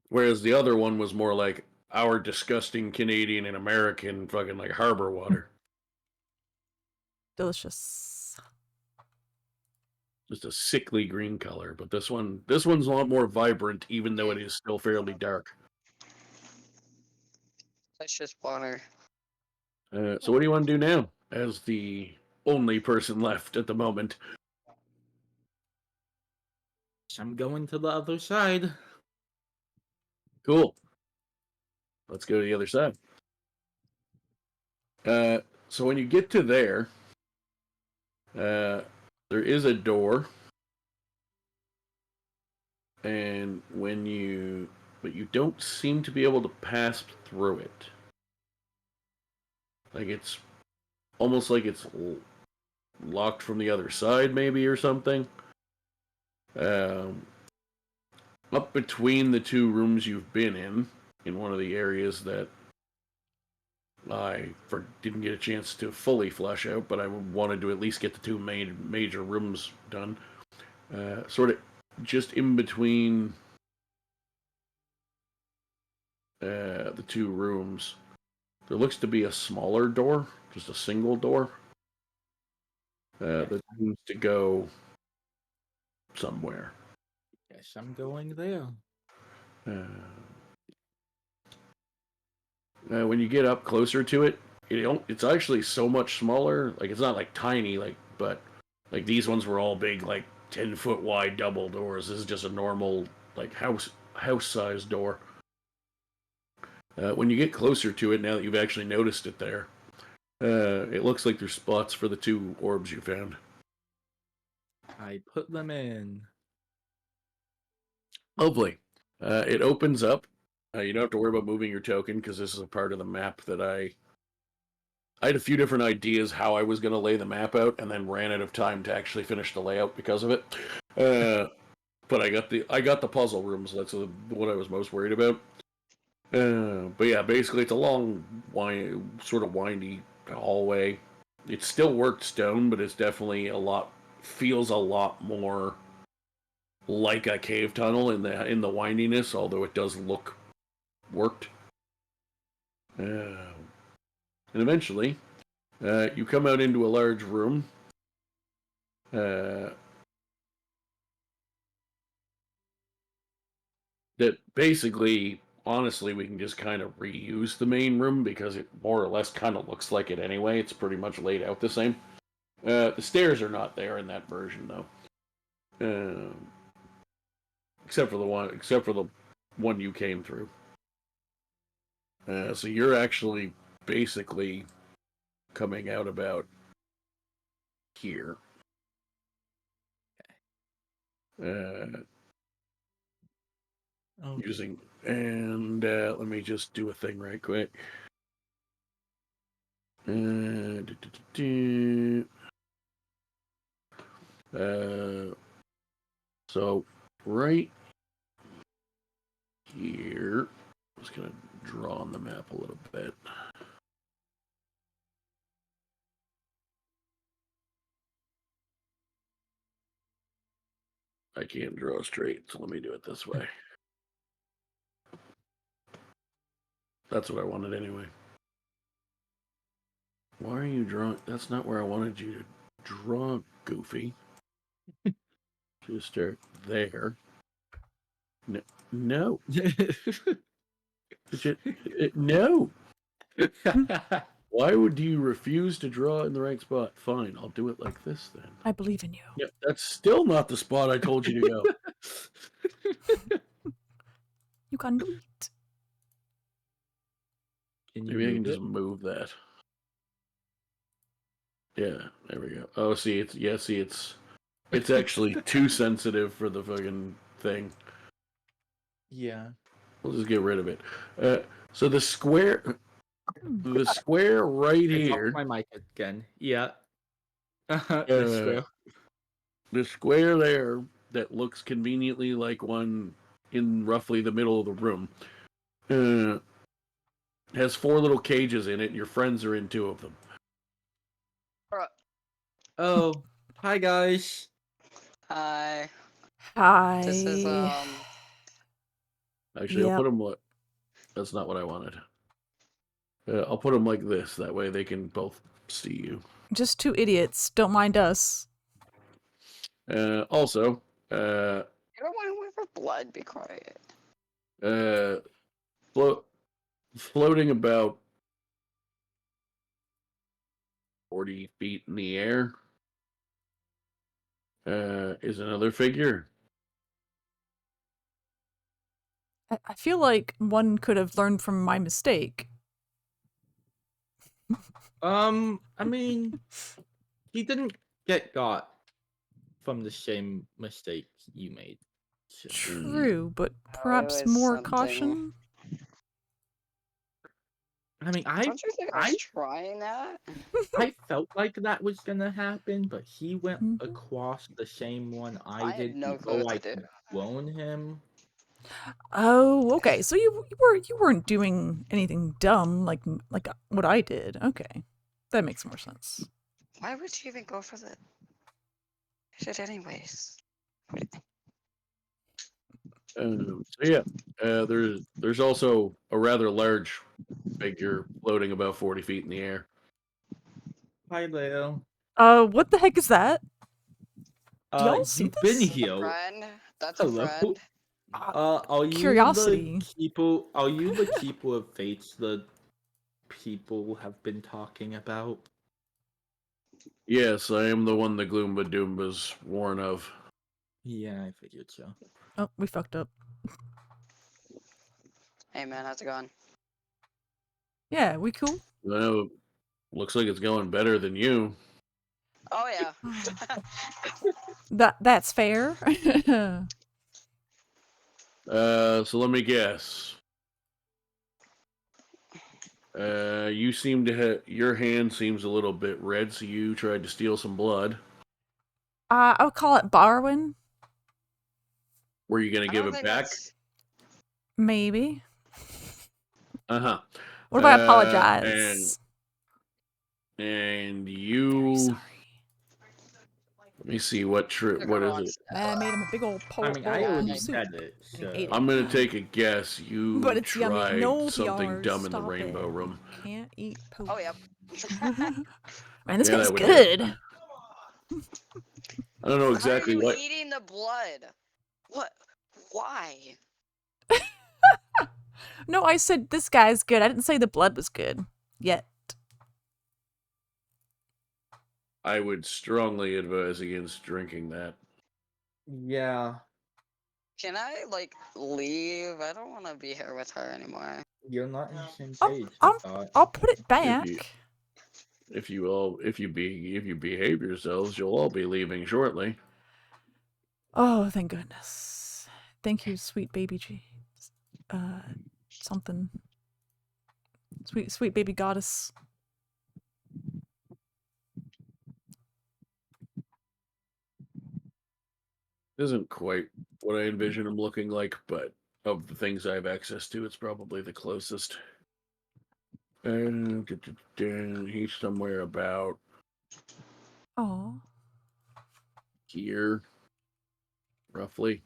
Whereas the other one was more like our disgusting Canadian and American fucking like harbor water. Delicious. Just a sickly green color, but this one's a lot more vibrant, even though it is still fairly dark. That's just water. So what do you want to do now, as the only person left at the moment? I'm going to the other side. Cool. Let's go to the other side. So when you get to there is a door, and but you don't seem to be able to pass through it. Like it's almost like it's locked from the other side, maybe, or something. Up between the two rooms you've been in one of the areas that I didn't get a chance to fully flesh out, but I wanted to at least get the two major rooms done. Sort of just in between the two rooms, there looks to be a smaller door, just a single door that seems to go somewhere. Guess I'm going there. When you get up closer to it, it's actually so much smaller. Like it's not like tiny, but like these ones were all big, like 10-foot wide double doors. This is just a normal like house size door. When you get closer to it, now that you've actually noticed it there, it looks like there's spots for the two orbs you found. I put them in. Lovely. It opens up. You don't have to worry about moving your token because this is a part of the map that I had a few different ideas how I was going to lay the map out, and then ran out of time to actually finish the layout because of it. But I got the puzzle rooms. That's what I was most worried about. But yeah, basically it's a long, sort of windy hallway. It's still worked stone, but it's definitely feels a lot more like a cave tunnel in the windiness, although it does look worked. And eventually, you come out into a large room. That basically, honestly, we can just kind of reuse the main room because it more or less kind of looks like it anyway. It's pretty much laid out the same. The stairs are not there in that version, though. Except for the one you came through. So you're actually basically coming out about here. Using and let me just do a thing right quick. So right here, I'm just gonna draw on the map a little bit. I can't draw straight, so let me do it this way. That's what I wanted anyway. Why are you drawing? That's not where I wanted you to draw, Goofy. Just start there. No. No. Why would you refuse to draw in the right spot? Fine, I'll do it like this then. I believe in you. Yep, that's still not the spot I told you to go. You can do it. Can you Maybe I can move just it? move that. Yeah, there we go. Oh, see, it's actually too sensitive for the fucking thing. Yeah. We'll just get rid of it. So the square right I dropped here, my mic again. Yeah. uh, The square. the square there that looks conveniently like one in roughly the middle of the room, has 4 little cages in it, and your friends are in 2 of them. Oh, hi guys. Hi. Hi. This is Actually, I'll Yep. put them. That's not what I wanted. I'll put them like this. That way they can both see you. Just 2 idiots. Don't mind us. Also, you don't want to wait for blood. Be quiet. floating about 40 feet in the air is another figure. I feel like one could have learned from my mistake. I mean, he didn't get got from the same mistake you made. So. True, but it perhaps was more something- caution? I mean, Don't you think I was trying that? I felt like that was gonna happen, but he went Mhm. across the same one I I had did no clue before what I to do. could clone him. Oh, okay. So you weren't doing anything dumb like what I did. Okay. That makes more sense. Why would you even go for the shit anyways? So yeah, there's also a rather large figure floating about 40 feet in the air. Hi, Leo. What the heck is that? Do y'all see You've been this? here. Friend? That's a Hello. friend. Are you Curiosity. the keeper? Are you the keeper of fates? The people have been talking about. Yes, I am the one the Gloomba Doombas warn of. Yeah, I figured so. Oh, we fucked up. Hey man, how's it going? Yeah, we cool? Well, looks like it's going better than you. Oh yeah. That's fair. So let me guess. You seem to have your hand seems a little bit red, so you tried to steal some blood. I'll call it borrowing. Were you gonna I give don't it think back? that's- Maybe. Uh-huh. What if I apologize? And Very you sorry. let me see what took a what is wrong it? step. I made him a big old I mean, I already soup. said it. And he So. ate it. I'm gonna take a guess. You But it's yummy. tried No something PRs. dumb in the Stop rainbow it. room. Can't eat poop. Oh yep. Man, this Yeah, guy's that would good. I don't know Why exactly are you what. eating the blood? What? Why? No, I said this guy's good. I didn't say the blood was good. Yet. I would strongly advise against drinking that. Yeah, Can I like leave? I don't want to be here with her anymore. you're not in the same Oh, page. I thought. I'll put it back. If you behave yourselves, you'll all be leaving shortly. Oh, thank goodness. Thank you, sweet baby G. Something. Sweet baby goddess. Isn't quite what I envision him looking like, but of the things I have access to, it's probably the closest. And he's somewhere about Oh. here, roughly.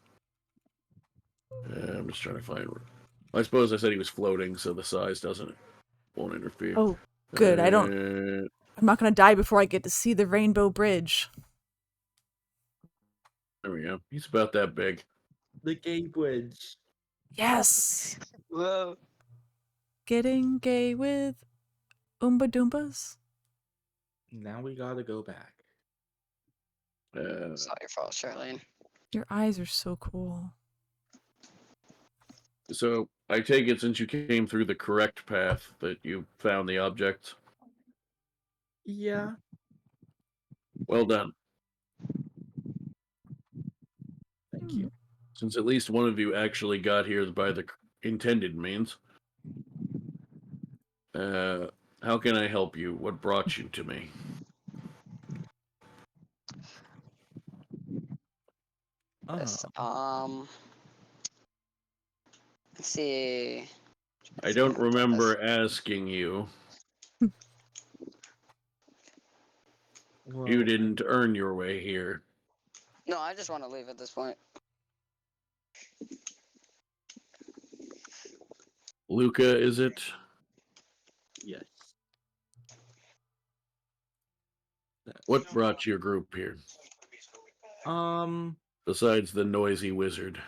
I'm just trying to find. I suppose I said he was floating, so the size won't interfere. Oh, good. I'm not gonna die before I get to see the Rainbow Bridge. There we go. He's about that big. The gay bridge. Yes. Whoa. Getting gay with Oomba Doombas. Now we gotta go back. It's not your fault, Charlene. Your eyes are so cool. So I take it since you came through the correct path that you found the object. Yeah. Well done. Thank you. Since at least one of you actually got here by the intended means. How can I help you? What brought you to me? Yes. Oh. Let's see. I don't remember asking you. Well, You didn't earn your way here. No, I just want to leave at this point. Luka, is it? yes. What brought your group here? Um, Besides the noisy wizard.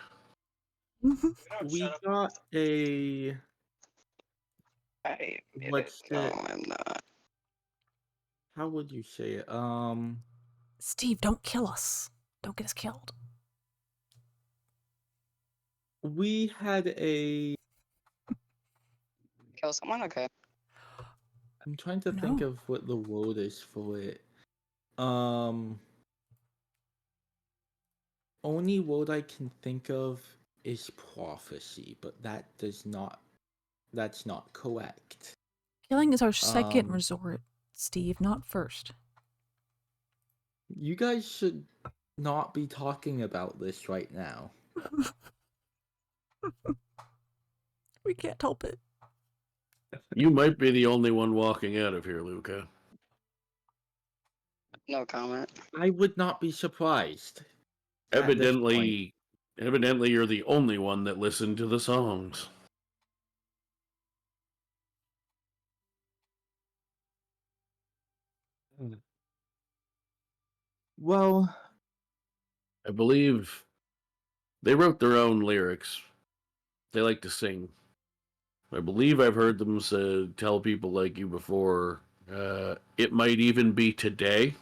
we got a I what's No, it? I'm not. How would you say it? Steve, don't kill us. Don't get us killed. We had a. Kill someone? Okay. I'm trying to think of what the word is for it. Only word I can think of is prophecy, but that's not correct. Killing is our second resort, Steve, not first. You guys should not be talking about this right now. We can't help it. You might be the only one walking out of here, Luka. No comment. I would not be surprised. at this point. Evidently you're the only one that listened to the songs. Well, I believe they wrote their own lyrics. They like to sing. I believe I've heard them tell people like you before, it might even be today.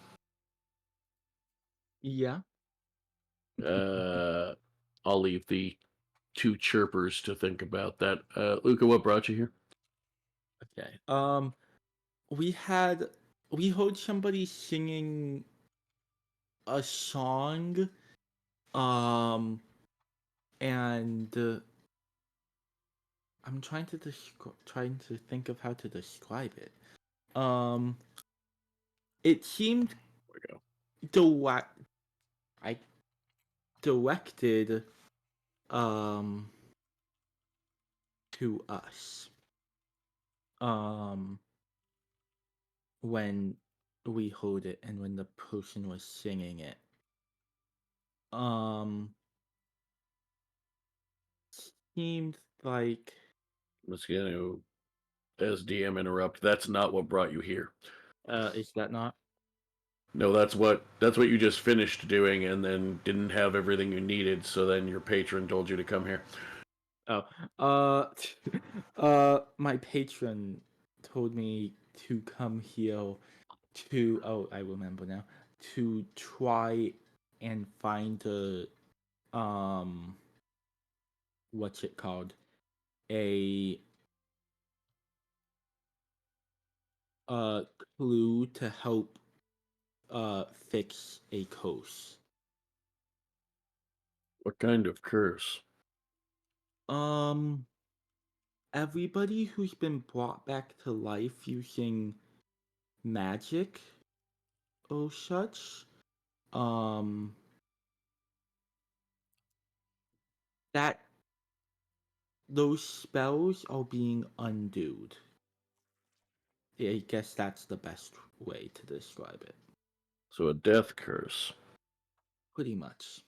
yeah. I'll leave the two chirpers to think about that. Luka, what brought you here? Okay. We heard somebody singing a song, and I'm trying to think of how to describe it. It seemed directed to us when we heard it and when the person was singing it. Seemed like Let's get to as DM interrupt. That's not what brought you here. is that not? No, that's what you just finished doing, and then didn't have everything you needed. So then your patron told you to come here. My patron told me to come here I remember now, to try and find a, what's it called? A clue to help, fix a curse. What kind of curse? Everybody who's been brought back to life using magic or such, that those spells are being undone. I guess that's the best way to describe it. So a death curse. Pretty much.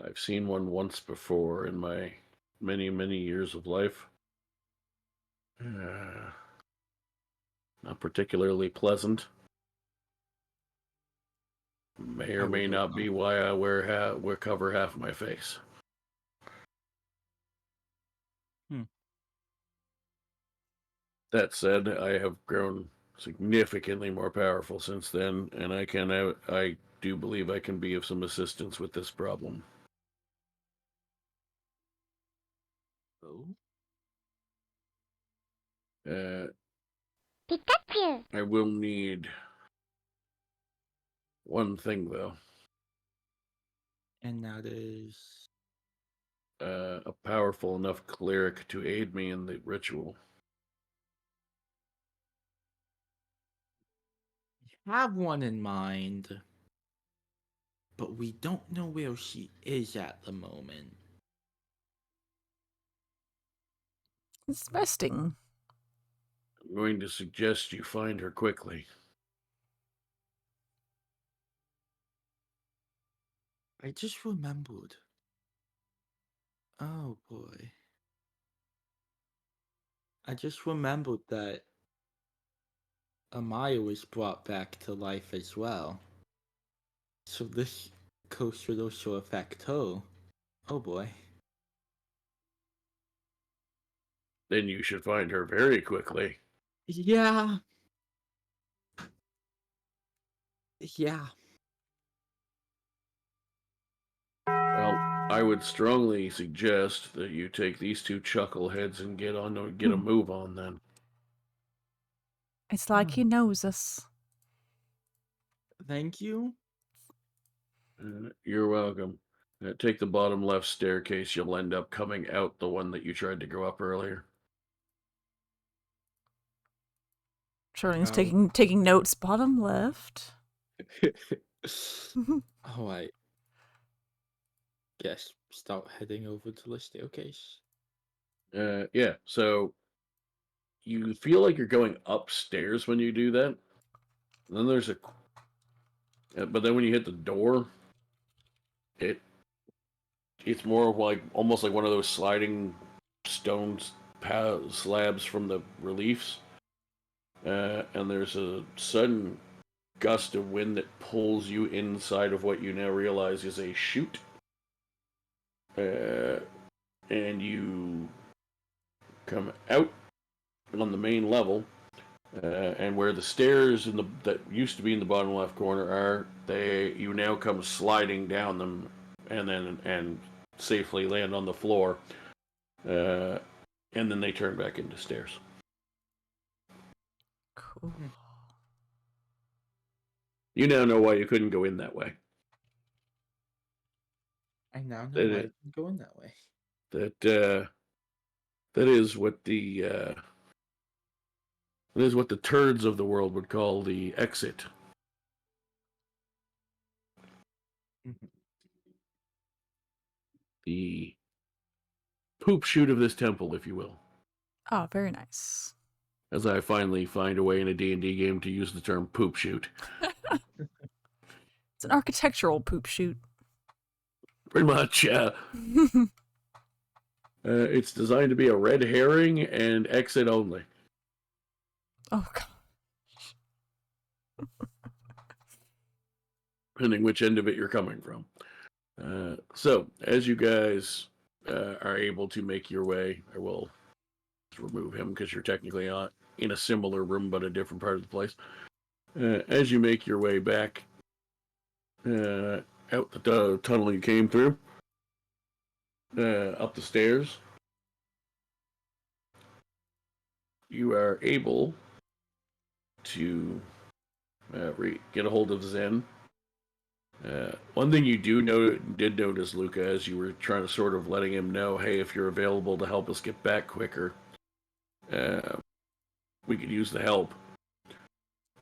I've seen one once before in my many, many years of life. Not particularly pleasant. May or may not be why I wear cover half my face. That said, I have grown significantly more powerful since then, and I do believe I can be of some assistance with this problem. Oh. Pikachu! I will need one thing, though. And that is... A powerful enough cleric to aid me in the ritual. have one in mind, but we don't know where she is at the moment. It's resting. I'm going to suggest you find her quickly. I just remembered. Oh boy. I just remembered that Amaya was brought back to life as well. So this curse should also affect her. Oh boy. Then you should find her very quickly. Yeah. Yeah. Well, I would strongly suggest that you take these two chuckleheads and get a move on then. It's like he knows us. Thank you. You're welcome. Take the bottom left staircase. You'll end up coming out the one that you tried to go up earlier. Charlene's Oh. taking notes. Bottom left. Oh, I guess start heading over to the staircase. Yeah, so you feel like you're going upstairs when you do that. And then there's but then when you hit the door, it's more of like almost like one of those sliding stones slabs from the reliefs. And there's a sudden gust of wind that pulls you inside of what you now realize is a chute. And you come out on the main level, and where the stairs that used to be in the bottom left corner are, you now come sliding down them, and safely land on the floor, and then they turn back into stairs. Cool. You now know why you couldn't go in that way. I now know why I'm going that way. That is what the turds of the world would call the exit. The poop chute of this temple, if you will. Oh, very nice. As I finally find a way in a D&D game to use the term poop chute. It's an architectural poop chute. Pretty much, yeah. It's designed to be a red herring and exit only. Oh, God. Depending which end of it you're coming from. So, as you guys are able to make your way, I will remove him because you're technically not in a similar room but a different part of the place. As you make your way back out the tunnel you came through, up the stairs, you are able to get a hold of Zen. One thing you did notice, Luka, as you were trying to sort of letting him know, hey, if you're available to help us get back quicker, we could use the help.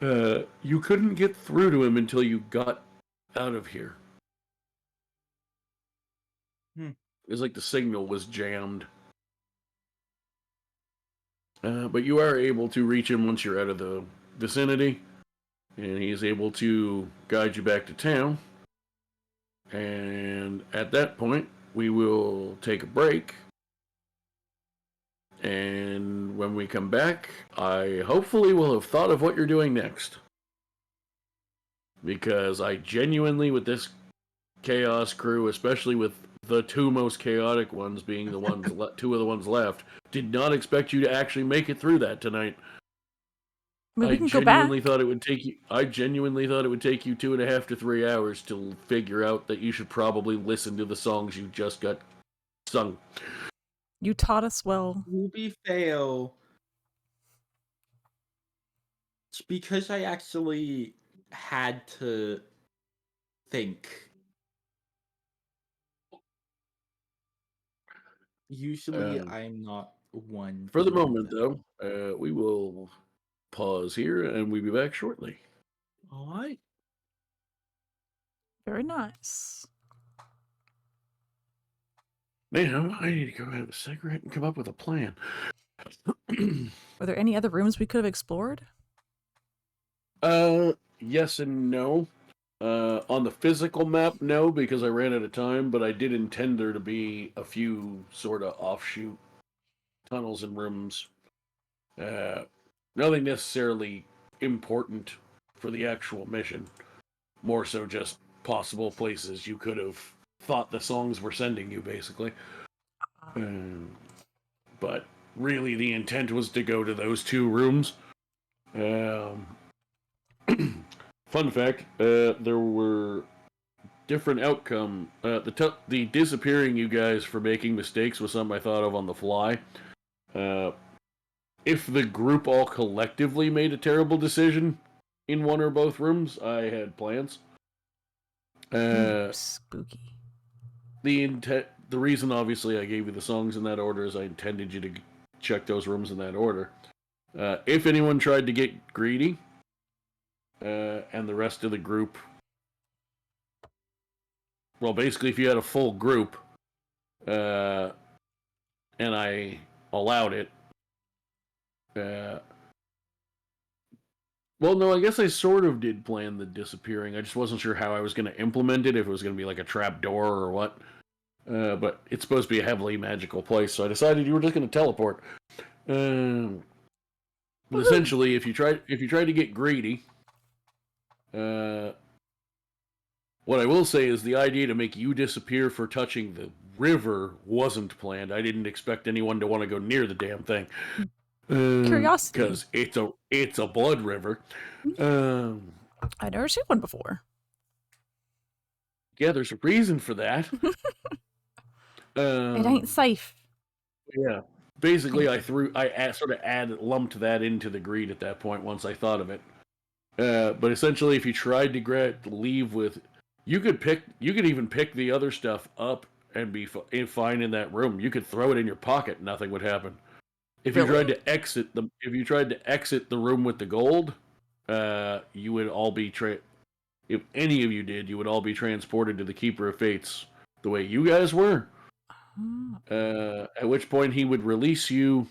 You couldn't get through to him until you got out of here. It was like the signal was jammed. But you are able to reach him once you're out of the vicinity, and he is able to guide you back to town. And at that point, we will take a break. And when we come back, I hopefully will have thought of what you're doing next. Because I genuinely, with this chaos crew, especially with the two most chaotic ones being the ones two of the ones left, did not expect you to actually make it through that tonight. We can go back. I genuinely thought it would take you 2.5 to 3 hours to figure out that you should probably listen to the songs you just got sung. You taught us well. Ruby fail. It's because I actually had to think. Usually, I'm not one. For the to do moment, that. though, we will pause here, and we'll be back shortly. All right. Very nice. Now, I need to go have a cigarette and come up with a plan. Were there any other rooms we could have explored? Yes and no. On the physical map, no, because I ran out of time, but I did intend there to be a few sort of offshoot tunnels and rooms. Nothing necessarily important for the actual mission. More so just possible places you could have thought the songs were sending you, basically. But really, the intent was to go to those two rooms. Fun fact, there were different outcome. The disappearing you guys for making mistakes was something I thought of on the fly. If the group all collectively made a terrible decision in one or both rooms, I had plans. Spooky. The reason, obviously, I gave you the songs in that order is I intended you to check those rooms in that order. If anyone tried to get greedy, and the rest of the group, well, basically, if you had a full group, and I allowed it, well, no, I guess I sort of did plan the disappearing. I just wasn't sure how I was going to implement it, if it was going to be like a trap door or what. But it's supposed to be a heavily magical place, so I decided you were just going to teleport. But essentially, if you tried to get greedy, what I will say is the idea to make you disappear for touching the river wasn't planned. I didn't expect anyone to want to go near the damn thing. Curiosity. Because it's a blood river. I've never seen one before. Yeah, there's a reason for that. It ain't safe. Yeah. Basically, I lumped that into the greed at that point once I thought of it. But essentially, if you tried to leave with, you could even pick the other stuff up and be fine in that room. You could throw it in your pocket, nothing would happen. If you tried to exit the room with the gold, you would all be if any of you did, you would all be transported to the Keeper of Fates the way you guys were. At which point he would release you.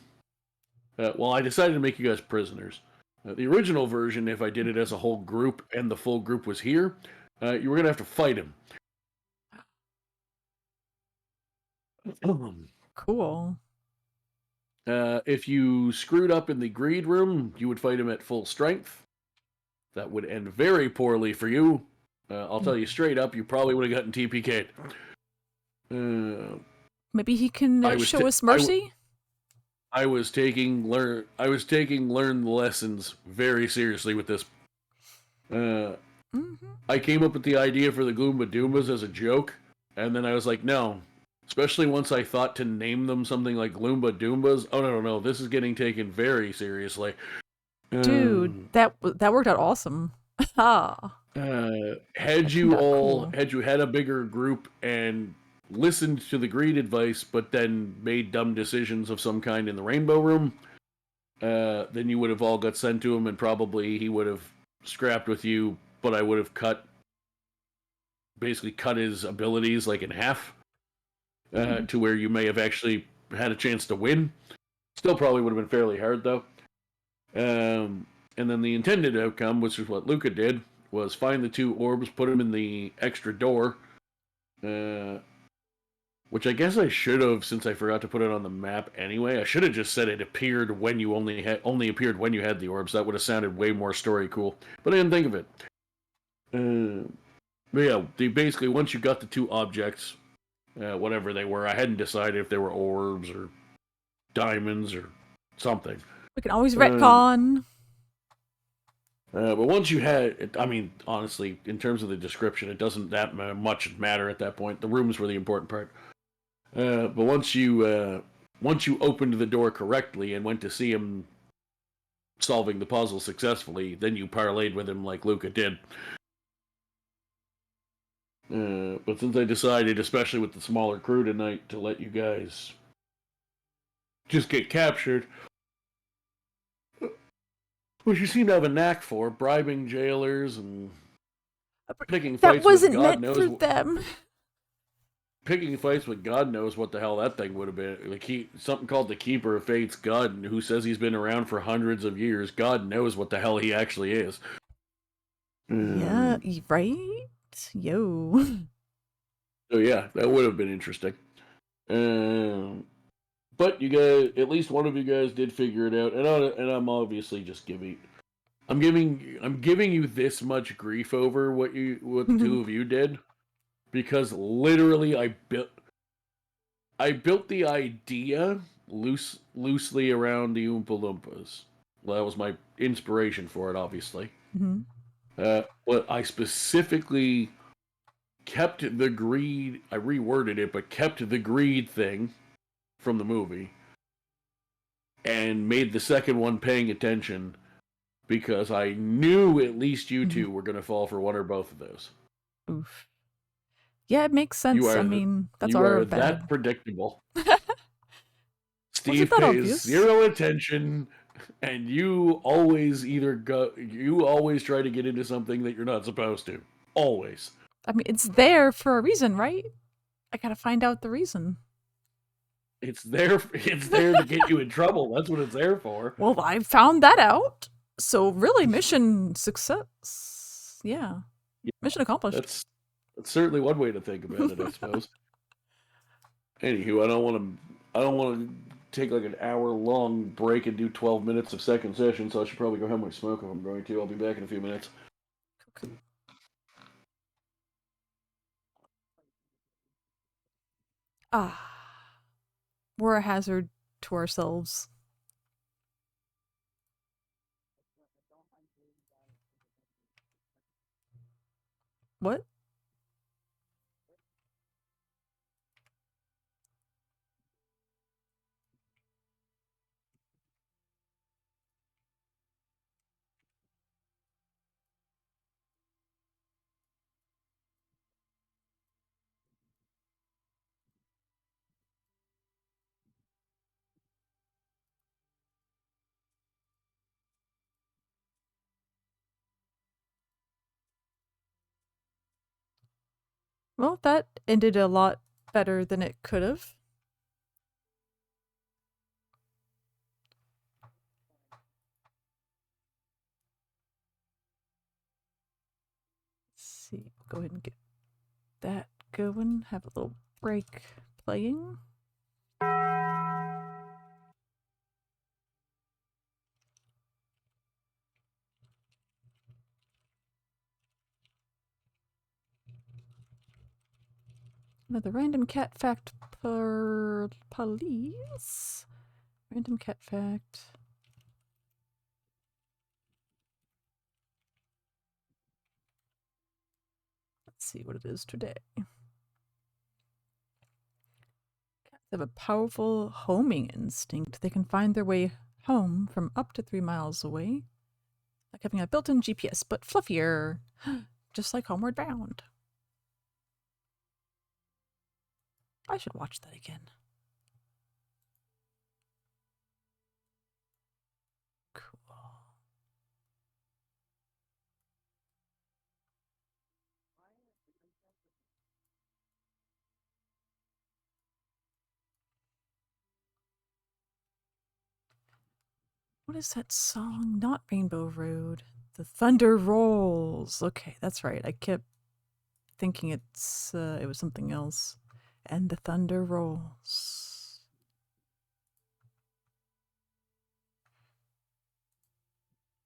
Well, I decided to make you guys prisoners. The original version, if I did it as a whole group and the full group was here, you were going to have to fight him. Cool. If you screwed up in the greed room, you would fight him at full strength. That would end very poorly for you. I'll tell you straight up, you probably would have gotten TPK'd. Maybe he can show us mercy? I was taking learn the lessons very seriously with this. I came up with the idea for the Gloomba Doombas as a joke, and then I was like, no. Especially once I thought to name them something like Gloomba Doombas. Oh, no, this is getting taken very seriously. Dude, that worked out awesome. Had you had a bigger group and listened to the greed advice, but then made dumb decisions of some kind in the Rainbow Room, then you would have all got sent to him, and probably he would have scrapped with you, but I would have cut his abilities like in half, to where you may have actually had a chance to win. Still probably would have been fairly hard, though. And then the intended outcome, which is what Luka did, was find the two orbs, put them in the extra door, which I guess I should have, since I forgot to put it on the map anyway. I should have just said it appeared when you only appeared when you had the orbs. That would have sounded way more story cool. But I didn't think of it. But yeah, basically, once you got the two objects, whatever they were, I hadn't decided if they were orbs or diamonds or something. We can always retcon. But once you had it, I mean, honestly, in terms of the description, it doesn't that much matter at that point. The rooms were the important part. But once you once you opened the door correctly and went to see him solving the puzzle successfully, then you parlayed with him like Luka did. But since I decided, especially with the smaller crew tonight, to let you guys just get captured, which you seem to have a knack for, bribing jailers and picking That fights wasn't with God meant knows for them. picking fights with God knows what the hell that thing would have been. Like something called the Keeper of Fate's God, who says he's been around for hundreds of years. God knows what the hell he actually is. Yeah, right? Yo. So yeah, that would have been interesting. But you guys, at least one of you guys did figure it out, and I'm obviously just I'm giving you this much grief over what the two of you did, because literally I built the idea loosely around the Oompa Loompas. Well, that was my inspiration for it, obviously. Mm-hmm. But I specifically kept the greed. I reworded it, but kept the greed thing from the movie, and made the second one paying attention, because I knew at least you two were going to fall for one or both of those. Oof. Yeah, it makes sense. I mean, that's our bad. That predictable. Steve that pays obvious? 0 attention, and you always try to get into something that you're not supposed to. Always. I mean, it's there for a reason, right? I gotta find out the reason. It's there to get you in trouble. That's what it's there for. Well, I found that out. So really, mission success. Yeah. Mission accomplished. That's certainly one way to think about it, I suppose. Anywho, I don't want to take like an hour-long break and do 12 minutes of second session, so I should probably go have my smoke if I'm going to. I'll be back in a few minutes. Okay. We're a hazard to ourselves. What? Well, that ended a lot better than it could have. Let's see. Go ahead and get that going. Have a little break playing. Another random cat fact per police. Random cat fact. Let's see what it is today. Cats have a powerful homing instinct. They can find their way home from up to 3 miles away, like having a built-in GPS, but fluffier, just like Homeward Bound. I should watch that again. Cool. What is that song? Not Rainbow Road. The Thunder Rolls. Okay, that's right. I kept thinking it was something else. And the thunder rolls.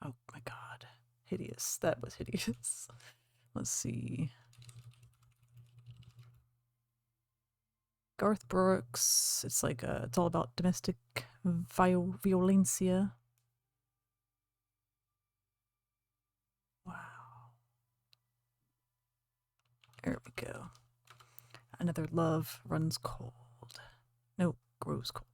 Oh my god. Hideous. That was hideous. Let's see. Garth Brooks. It's like it's all about domestic violencia. Wow. There we go. Another love runs cold. No, grows cold.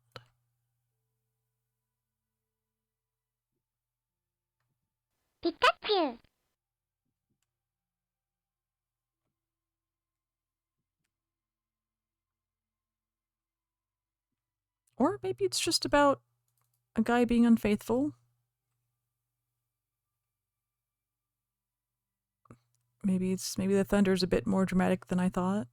Pikachu! Or maybe it's just about a guy being unfaithful. Maybe the thunder's a bit more dramatic than I thought.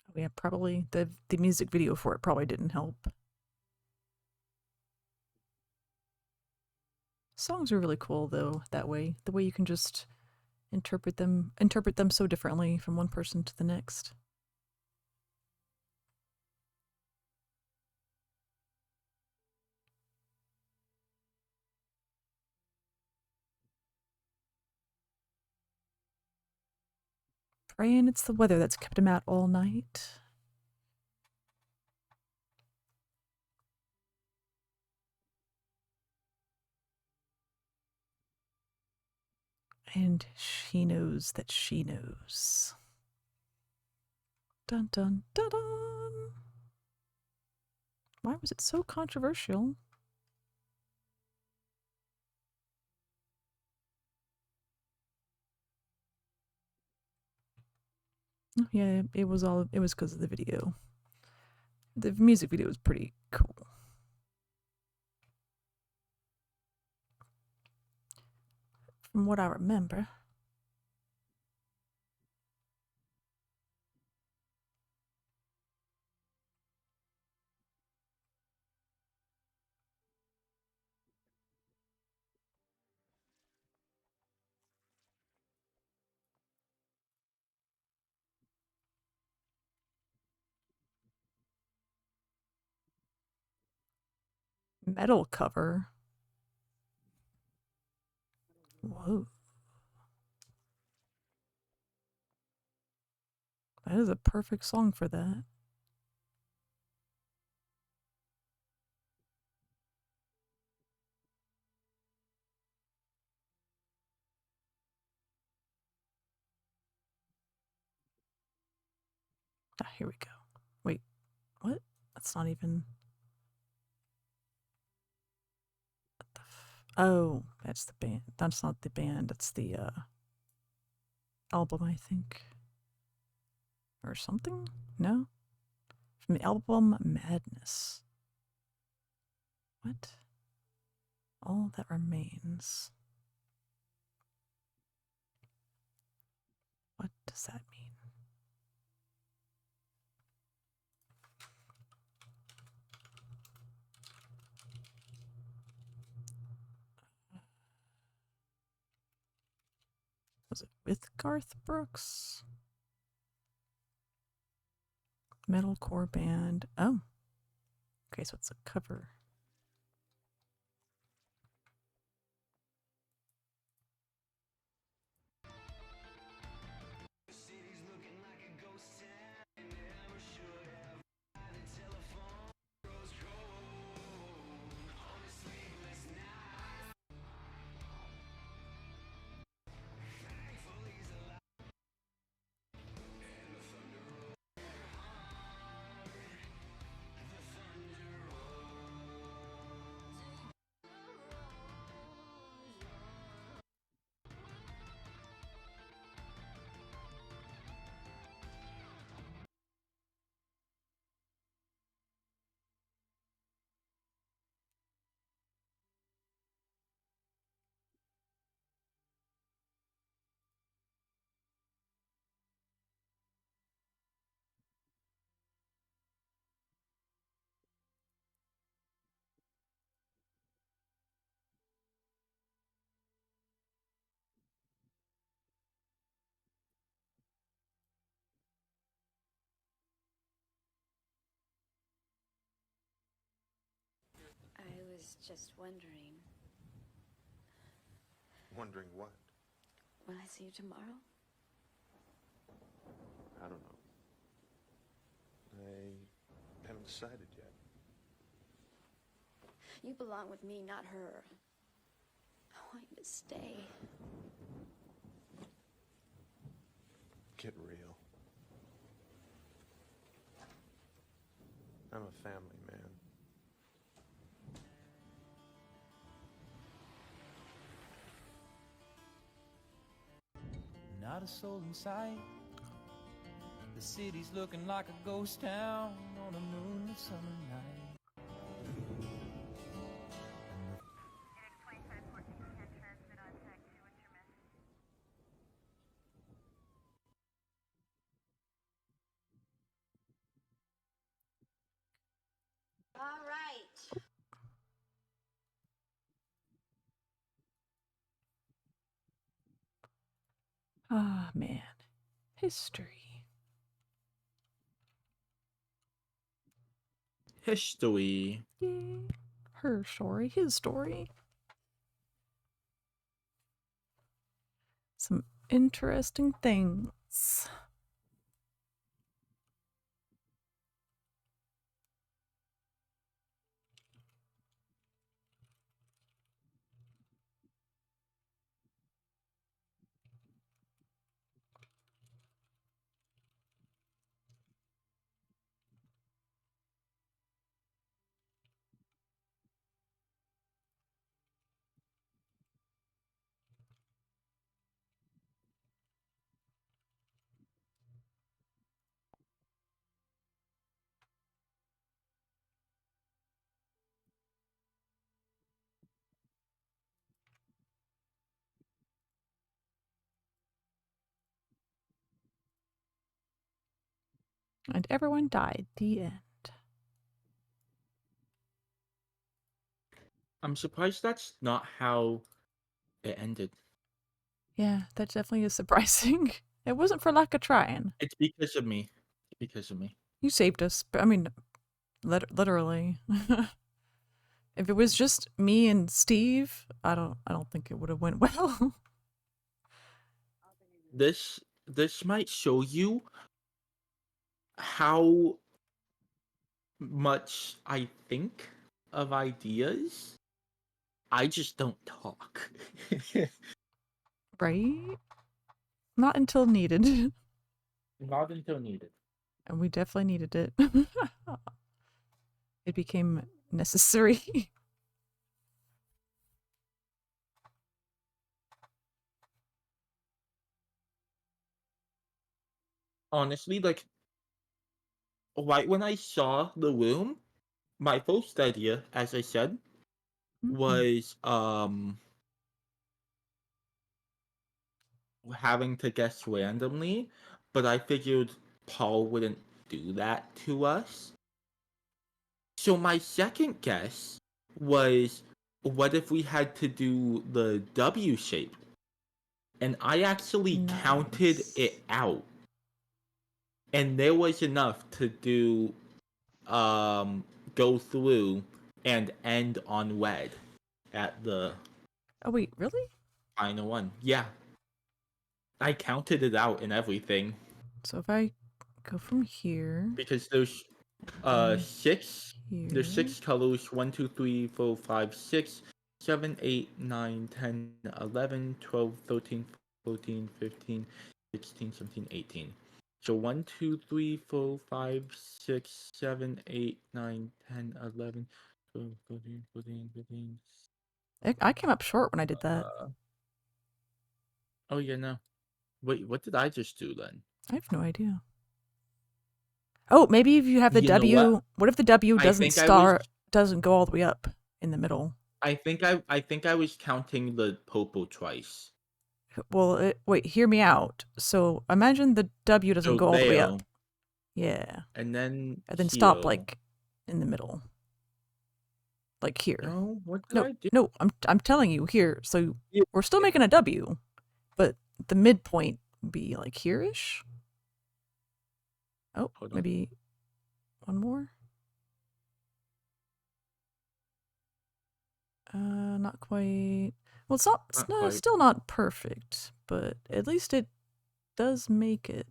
Oh yeah, probably the music video for it probably didn't help. Songs are really cool though, that way. The way you can just interpret them so differently from one person to the next. Praying it's the weather that's kept him out all night. And she knows that she knows. Dun dun dun dun. Why was it so controversial? Oh, yeah, it was because of the video. The music video was pretty cool. From what I remember. Metal cover. Whoa. That is a perfect song for that. Ah, here we go. Wait, what? That's not even... Oh, that's the band. That's not the band. That's the album, I think. Or something? No? From the album Madness. What? All that remains. What does that mean? Was it with Garth Brooks? Metalcore band. Oh. Okay, so it's a cover. I was just wondering. Wondering what? Will I see you tomorrow? I don't know. I haven't decided yet. You belong with me, not her. going to stay. Get real. I'm a family man. Not a soul in sight. The city's looking like a ghost town on a moonlit summer night. All right. Ah, man. History. History. Yay. Her story, his story. Some interesting things. And everyone died. The end. I'm surprised that's not how it ended. Yeah, that definitely is surprising. It wasn't for lack of trying. It's because of me. It's because of me. You saved us. But I mean, literally. If it was just me and Steve, I don't think it would have went well. This might show you how much I think of ideas. I just don't talk. Right? Not until needed. Not until needed. And we definitely needed it. It became necessary. Honestly, like, right when I saw the room, my first idea, as I said, was having to guess randomly, but I figured Paul wouldn't do that to us. So my second guess was, what if we had to do the W shape? And I actually counted Nice. it out. And there was enough to do go through and end on red at the Oh wait, really? final one. Yeah. I counted it out and everything. So if I go from here, Because there's then six here. there's 6 colors, 1, 2, 3, 4, 5, 6, 7, 8, 9, 10, 11, 12, 13, 14, 15, 16, 17, 18. So 1, 2, 3, 4, 5, 6, 7, 8, 9, 10, 11, 12, 13, 14, 15. I came up short when I did that. Oh yeah, no. Wait, what did I just do then? I have no idea. Oh, maybe if you have the You know W. What if the W I doesn't think I was- doesn't go all the way up in the middle? I think I was counting the purple twice. Well, wait, hear me out. So imagine the W doesn't So go all the way there, up. Yeah. and then stop here. like in the middle. Like here. No, what did No, I do? no, I'm telling you here. So Yeah. we're still making a W, but the midpoint would be like here-ish. Oh, Hold on. maybe one more. Not quite. Well, it's not. It's Not not, quite. still not perfect, but at least it does make it.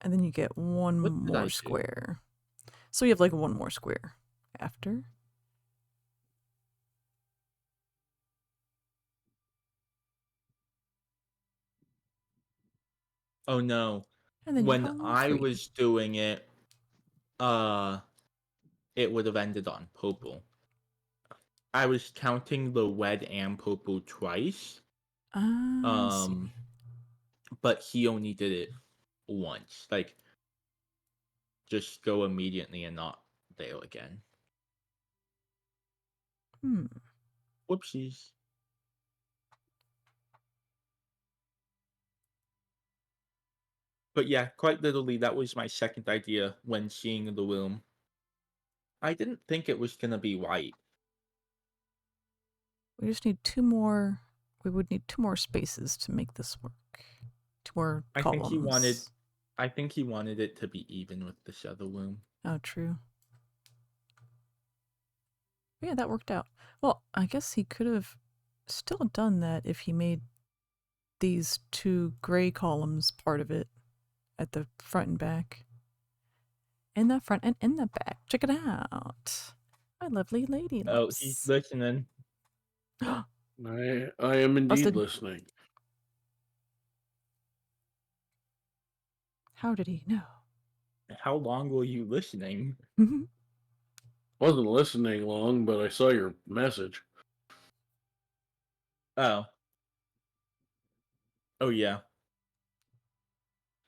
And then you get one What did I more do? square. So you have like one more square after. Oh no. And then you When come I free. was doing it, it would have ended on Popal. I was counting the Wed and Popal twice. I see. But he only did it once. Like, just go immediately and not there again. Whoopsies. But yeah, quite literally, that was my second idea when seeing the room. I didn't think it was gonna be white. We just need 2 more. We would need 2 more spaces to make this work. 2 more I columns. think he wanted it to be even with this other room. Oh, true. Yeah, that worked out. Well, I guess he could have still done that if he made these 2 gray columns part of it at the front and back. In the front and in the back. Check it out. My lovely lady Oh, loves. he's listening. I am indeed Busted. listening. How did he know? How long were you listening? Wasn't listening long, but I saw your message. Oh. Oh, yeah.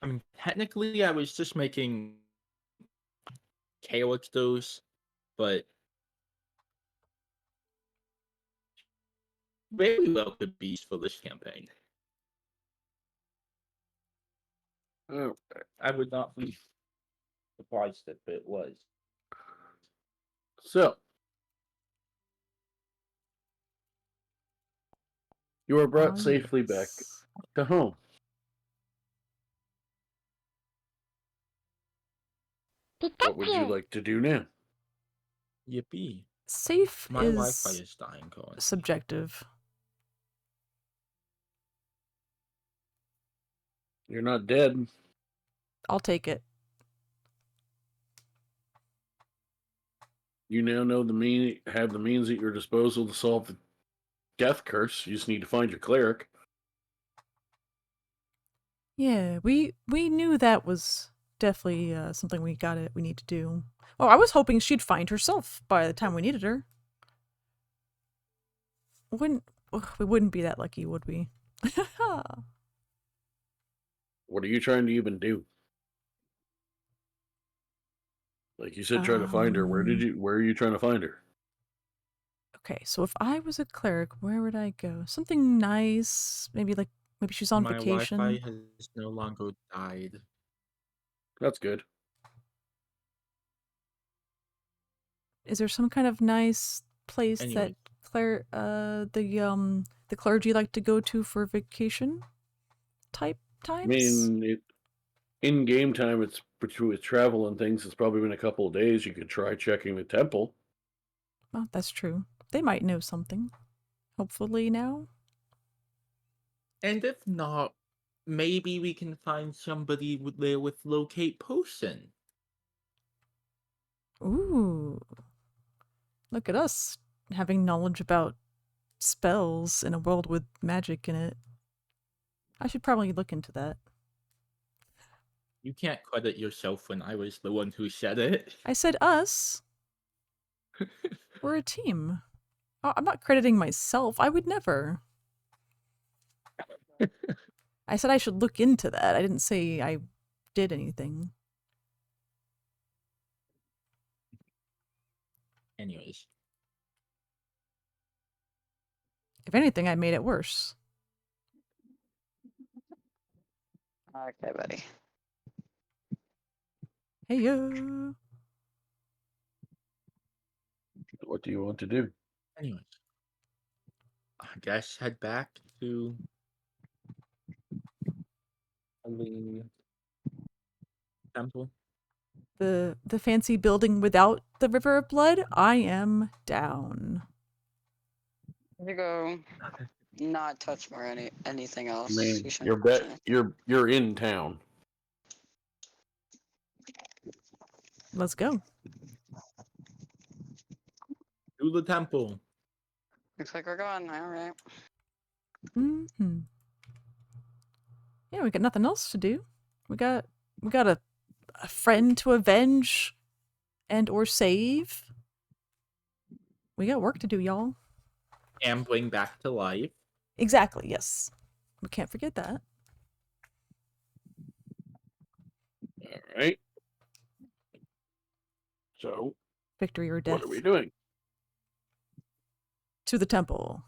I mean, technically, I was just making characters, but very well could be used for this campaign. Oh, I would not be surprised if it was. so, you are brought safely back to home. What would you like to do now? Yippee. Safe My Wi-Fi is is dying currently. subjective. You're not dead. I'll take it. You now know have the means at your disposal to solve the death curse. You just need to find your cleric. Yeah, we knew that was definitely something we need to do. Oh, I was hoping she'd find herself by the time we needed her. We wouldn't be that lucky, would we? What are you trying to even do? Like you said, try to find her. Where are you trying to find her? Okay, so if I was a cleric, where would I go? Something nice, maybe she's on My vacation. Wi-Fi has no longer died. That's good. Is there some kind of nice place Anyways. that the clergy like to go to for vacation type times? I mean, in game time, it's with travel and things. It's probably been a couple of days. You could try checking the temple. Well, that's true. They might know something. Hopefully now. And if not, maybe we can find somebody there with locate person. Ooh. Look at us having knowledge about spells in a world with magic in it. I should probably look into that. You can't credit yourself when I was the one who said it. I said us. We're a team. Oh, I'm not crediting myself. I would never. I said I should look into that. I didn't say I did anything. Anyways. If anything, I made it worse. Okay, buddy. Hey yo. What do you want to do? Anyways. I guess head back to the temple. The fancy building without the River of Blood? I am down. You go. Not touch more anything else. I mean, You shouldn't touch anything. you're in town. Let's go. To the temple. Looks like we're going. All right. Mm-hmm. Yeah, we got nothing else to do. We got a friend to avenge and or save. We got work to do, y'all. And bring back to life. Exactly, yes. We can't forget that. All right. So, Victory or death. what are we doing? To the temple.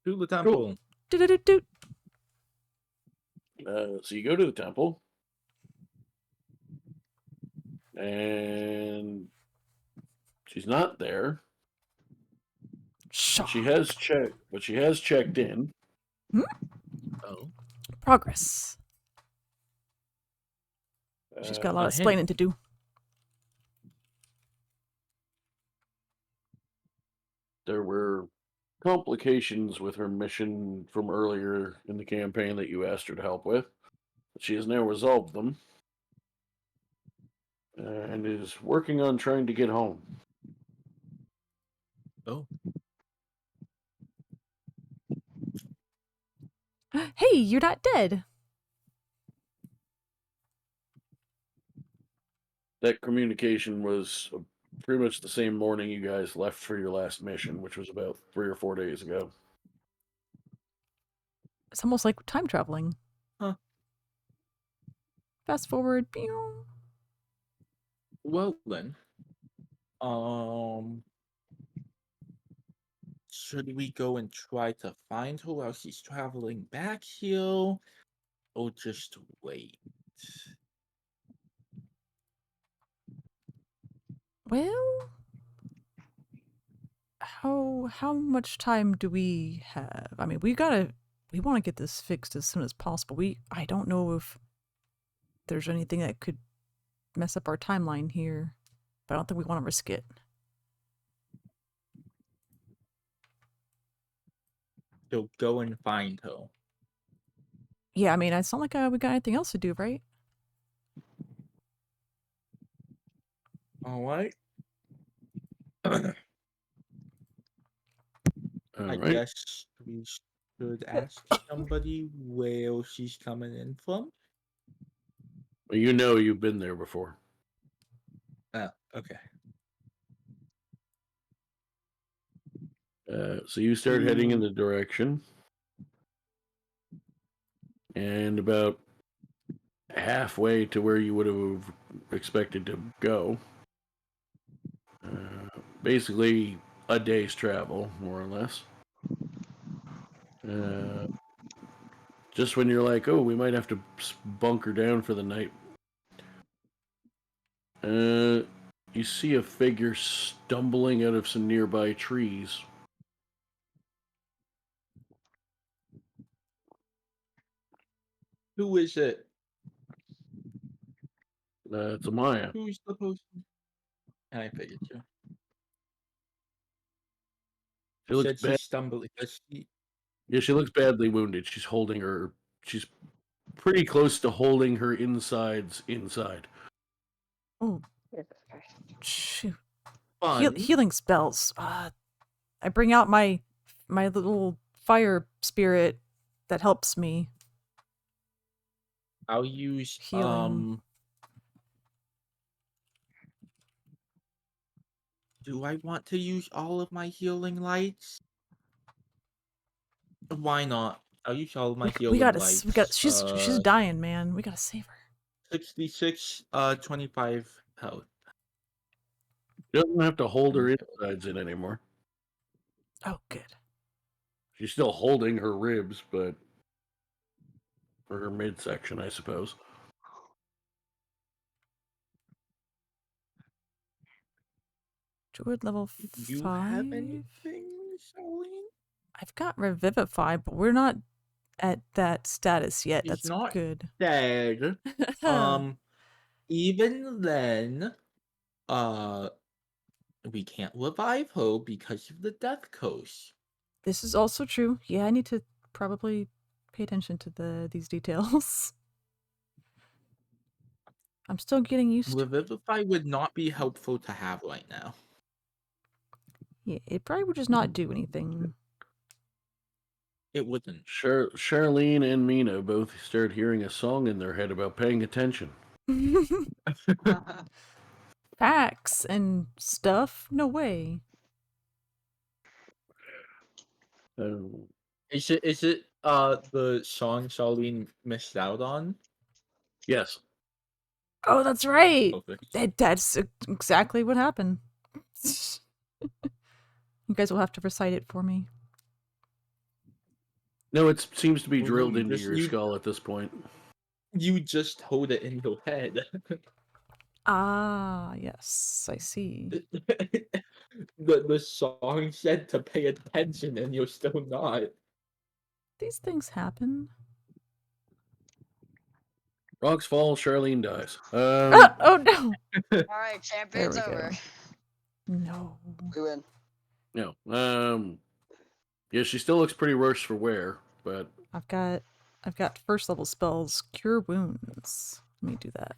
To the temple. Do-do-do-do. So you go to the temple, and she's not there. But she has checked in. Oh. Progress. She's got a lot a of explaining to do. There were complications with her mission from earlier in the campaign that you asked her to help with. She has now resolved them and is working on trying to get home. Oh. Hey, you're not dead. That communication was pretty much the same morning you guys left for your last mission, which was about 3 or 4 days ago. It's almost like time traveling. Huh. Fast forward. Pew. Well then. Should we go and try to find her while she's traveling back here? Or just wait? Well, how much time do we have? I mean, we want to get this fixed as soon as possible. I don't know if there's anything that could mess up our timeline here, but I don't think we want to risk it. So go and find her. Yeah, I mean, it's not like we got anything else to do, right? Alright. I Right. guess we should ask somebody where she's coming in from. Well, you know you've been there before. Oh, okay. So you start heading in the direction, and about halfway to where you would have expected to go, basically a day's travel, more or less. Just when you're like, oh, we might have to bunker down for the night, you see a figure stumbling out of some nearby trees. Who is it? It's a Maya. Who's the person? And I figured you. She looks Said bad. she's stumbling. Yeah, she looks badly wounded. She's pretty close to holding her insides inside. Oh, shoot. Fun. Healing spells. I bring out my little fire spirit that helps me. I'll use Healing. Do I want to use all of my healing lights? Why not? I'll use all of my healing lights. She's dying, man. We gotta save her. 66, 25 health. She doesn't have to hold her insides in anymore. Oh, good. She's still holding her ribs, but for her midsection, I suppose. Druid level 5. Do you have anything, Charlene? I've got Revivify, but we're not at that status yet. She's That's not good. dead. Even then, we can't revive her because of the death curse. This is also true. Yeah, I need to probably pay attention to these details. I'm still getting used to. Revivify would not be helpful to have right now. Yeah, it probably would just not do anything. It wouldn't. Charlene and Mina both started hearing a song in their head about paying attention. Facts and stuff? No way. Oh, Is it the song Charlene missed out on? yes. Oh, that's right. Perfect. That's exactly what happened. You guys will have to recite it for me. No, it seems to be Well, no, drilled you into just your skull at this point. you just hold it in your head. Ah, yes, I see. The song said to pay attention, and you're still not. These things happen. Rocks fall, Charlene dies. Ah, oh no! Alright, There champion's we over. go. No. We win. No. Yeah, she still looks pretty worse for wear, but I've got first level spells. Cure wounds. Let me do that.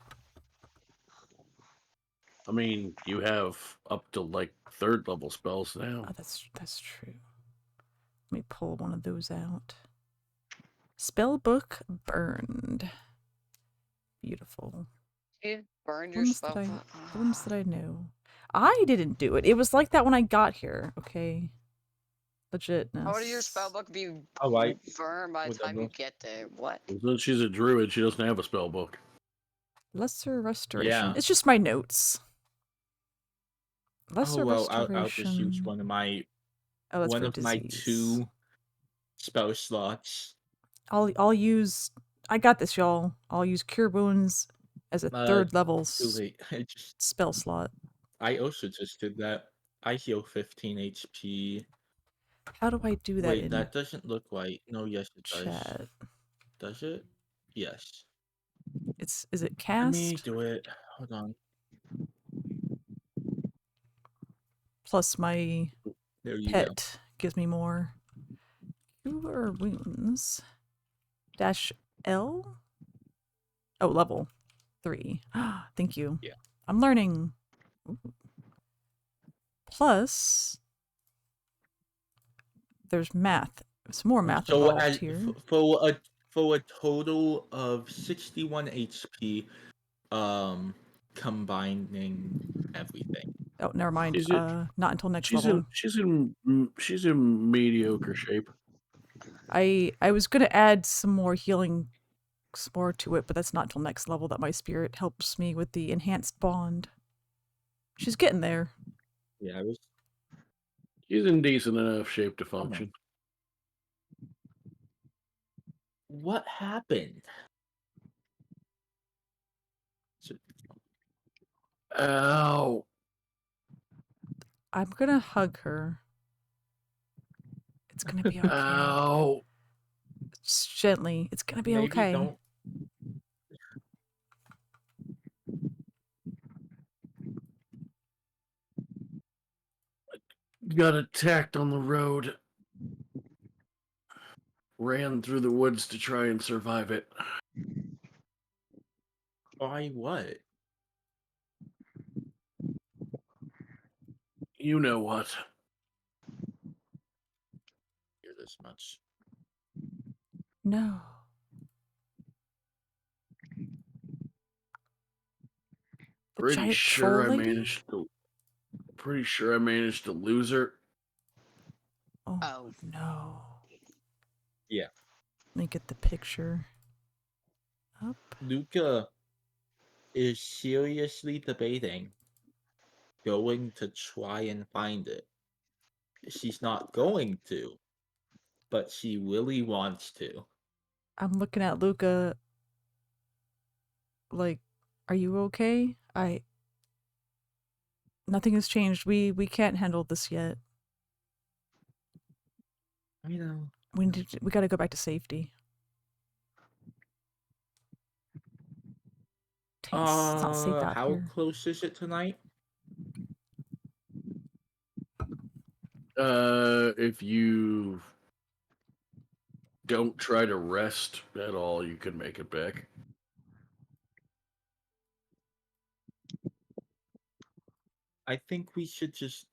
I mean, you have up to like 3rd level spells now. Oh, that's true. Let me pull one of those out. Spellbook burned. Beautiful. You burned The your ones spell. the ones that I know. I didn't do it. It was like that when I got here. Okay. Legitness. How would your spellbook be Oh, right. burned by the time you Whatever. get there? What? Since she's a druid, she doesn't have a spell book. Lesser restoration. Yeah. It's just my notes. Lesser Oh well, restoration. I'll just use one of my Oh, that's one for of my disease. 2 spell slots. I'll use. I got this, y'all. I'll use cure wounds as a 3rd level Too late. spell slot. I also just did that. I heal 15 HP. How do I do that Wait, in that doesn't look right. No, yes, it does. chat? Does it? Yes. Is it Let me cast? do it. Hold on. Plus my There you go. pet gives me more. Cure wounds. -L? Oh, level 3. Thank you. Yeah. I'm learning. Ooh. Plus, there's math. Some more math So involved here. for a total of 61 HP, combining everything. Oh, never mind. She's Not until next She's level. she's in mediocre shape. I was gonna add some more healing, some more to it, but that's not till next level that my spirit helps me with the enhanced bond. She's getting there. Yeah, I was. She's in decent enough shape to function. What happened? Ow! I'm gonna hug her. It's gonna be okay. Ow! Just gently. It's gonna be Maybe okay. don't. Got attacked on the road. Ran through the woods to try and survive it. By what? You know what? Hear this much. No. The Pretty giant sure troll I lady? managed to. Pretty sure I managed to lose her. Oh, Oh. no. Yeah. Let me get the picture up. Luka is seriously debating going to try and find it. She's not going to, but she really wants to. I'm looking at Luka like, are you okay? Nothing has changed. We can't handle this yet. I know. We gotta go back to safety. It's not safe out How here. close is it tonight? If you don't try to rest at all, you can make it back. I think we should just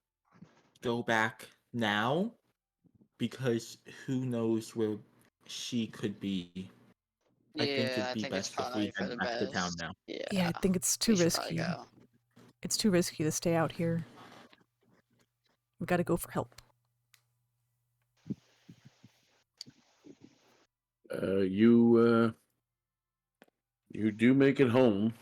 go back now. because who knows where she could be. I think Yeah, it'd I be think it's best if we probably for head the back to town best. now. Yeah, Yeah, I think it's too we should probably risky. go. It's too risky to stay out here. We gotta go for help. You do make it home.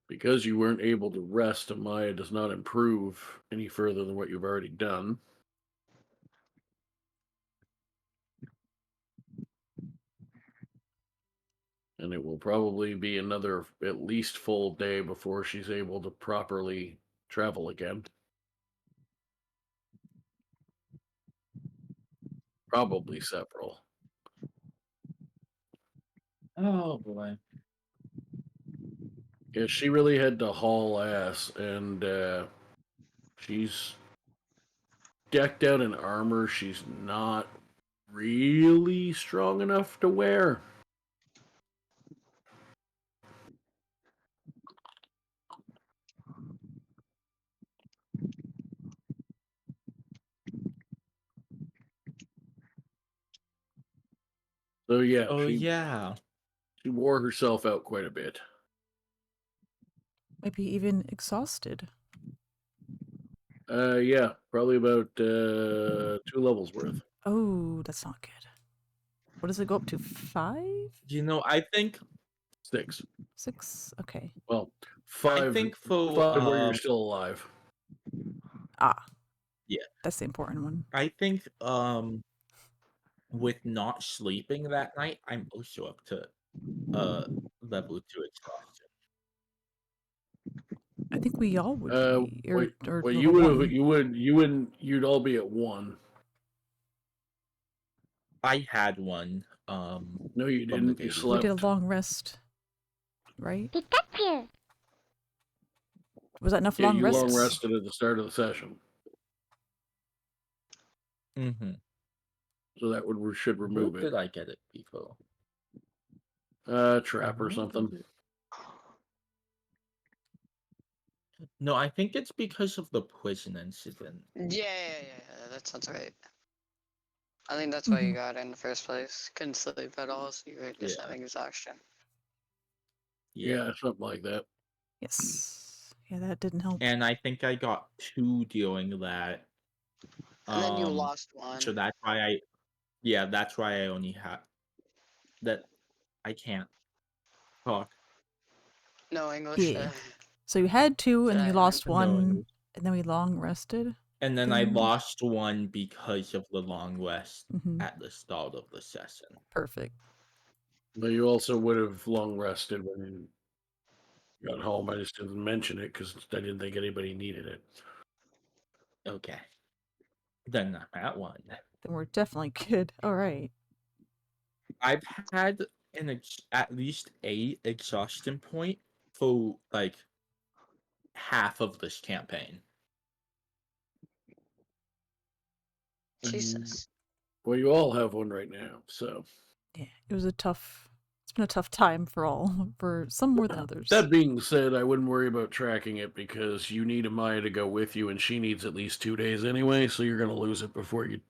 Because you weren't able to rest, Amaya does not improve any further than what you've already done. And it will probably be another at least full day before she's able to properly travel again. Probably several. Oh boy. Yeah, she really had to haul ass, and she's decked out in armor she's not really strong enough to wear. So yeah, Oh she yeah. wore herself out quite a bit. Maybe even exhausted. Yeah, probably about 2 levels worth. Oh, that's not good. What does it go up to? 5? You know, I think 6. 6? Okay. Well, I 5. think for 5 where you're still alive. Ah. Yeah. That's the important one. I think with not sleeping that night, I'm also up to level 2 exhaustion. I think we all would be. Or Well, level 1. you'd all be at 1. I had one. No, you from the didn't. day You We before. did a slept. long rest. Right? Was that enough Yeah, long you long rests? rested at the start of the session, Mm-hmm. so that should remove Where it. did I get it before? Trap or Where something. did it- No, I think it's because of the prison incident. Yeah, that sounds right. I think that's why you Mhm. got it in the first place. Couldn't sleep at all, so you were just Yeah. having exhaustion. Yeah, something like that. Yes. Yeah, that didn't help. And I think I got 2 during that. And then you lost one. So that's why that's why I only had that. I can't talk. No English. Yeah. So you had 2, and then you Sorry, lost No 1, English. and then we long rested. And then I Then- lost 1 because of the long rest Mhm. at the start of the session. Perfect. But you also would have long rested when you got home. I just didn't mention it because I didn't think anybody needed it. Okay. Then I'm at 1. Then we're definitely good. All right. I've had at least a exhaustion point for like half of this campaign. Jesus. Well, you all have one right now, so. Yeah, it was it's been a tough time for all, for some more than others. That being said, I wouldn't worry about tracking it because you need Amaya to go with you, and she needs at least 2 days anyway, so you're going to lose it before you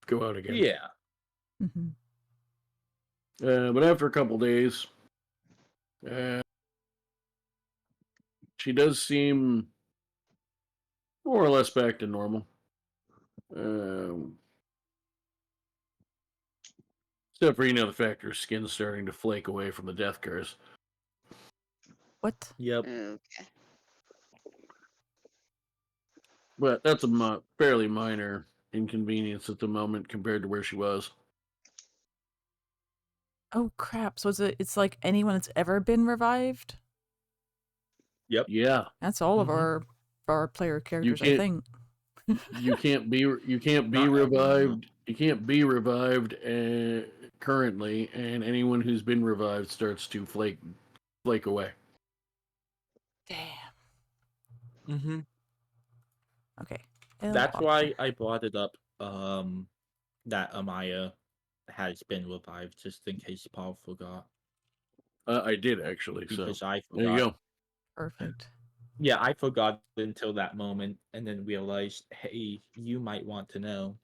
go out again. Yeah. Mm-hmm. But after a couple days, she does seem more or less back to normal. Except for, the fact her skin's starting to flake away from the death curse. What? Yep. Okay. But that's a fairly minor inconvenience at the moment compared to where she was. Oh crap! So it's like anyone that's ever been revived. Yep. Yeah. That's all of Mhm. our player characters, I can't- think. You can't be Not revived. You can't be revived currently, and anyone who's been revived starts to flake away. Damn. Mm-hmm. Okay. That's why I brought it up. That Amaya has been revived, just in case Paul forgot. I did actually. Because So I forgot. there you go. Perfect. Yeah, I forgot until that moment, and then realized, hey, you might want to know.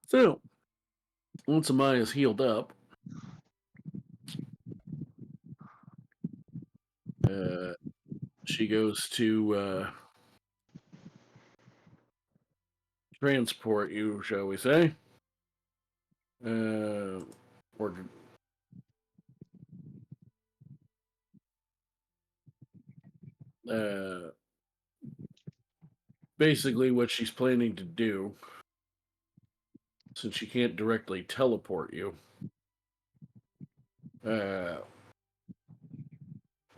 So, once Amaya's healed up, she goes to transport you, shall we say? Or basically what she's planning to do, since she can't directly teleport you,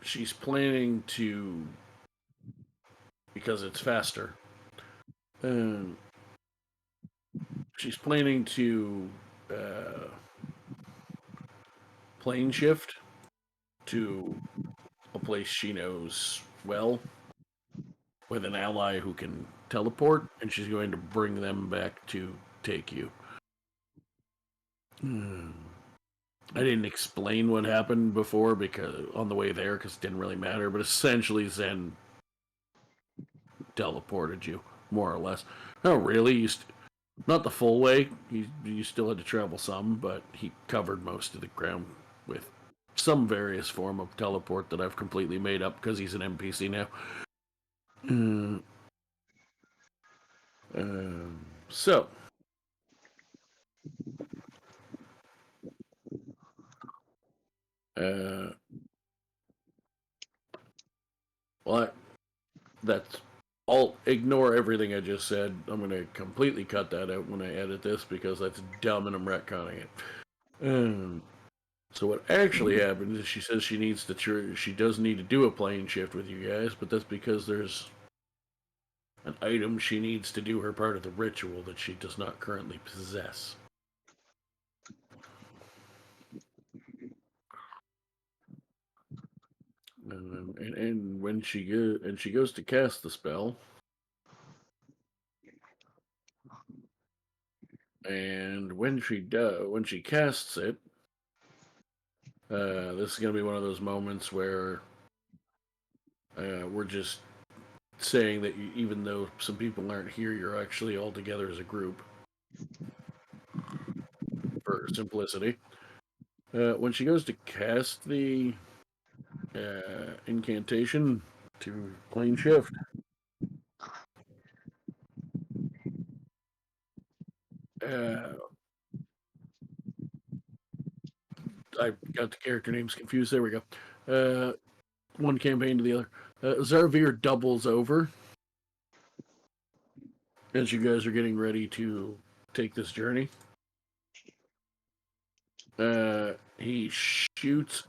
she's planning to, because it's faster, she's planning to plane shift to a place she knows well with an ally who can teleport, and she's going to bring them back to take you. I didn't explain what happened before because on the way there because it didn't really matter, but essentially Zen teleported you, more or less. No, really, not the full way. You still had to travel some, but he covered most of the ground with some various form of teleport that I've completely made up because he's an NPC now. So, well, that's. I'll ignore everything I just said. I'm going to completely cut that out when I edit this because that's dumb and I'm retconning it. So what actually happened is she says she needs to she does need to do a plane shift with you guys, but that's because there's an item she needs to do her part of the ritual that she does not currently possess. And when she goes to cast the spell, and when she casts it, this is gonna be one of those moments where we're just saying that even though some people aren't here, you're actually all together as a group for simplicity. When she goes to cast the incantation to plane shift, I got the character names confused. There we go. One campaign to the other. Zarvir doubles over as you guys are getting ready to take this journey. He shoots.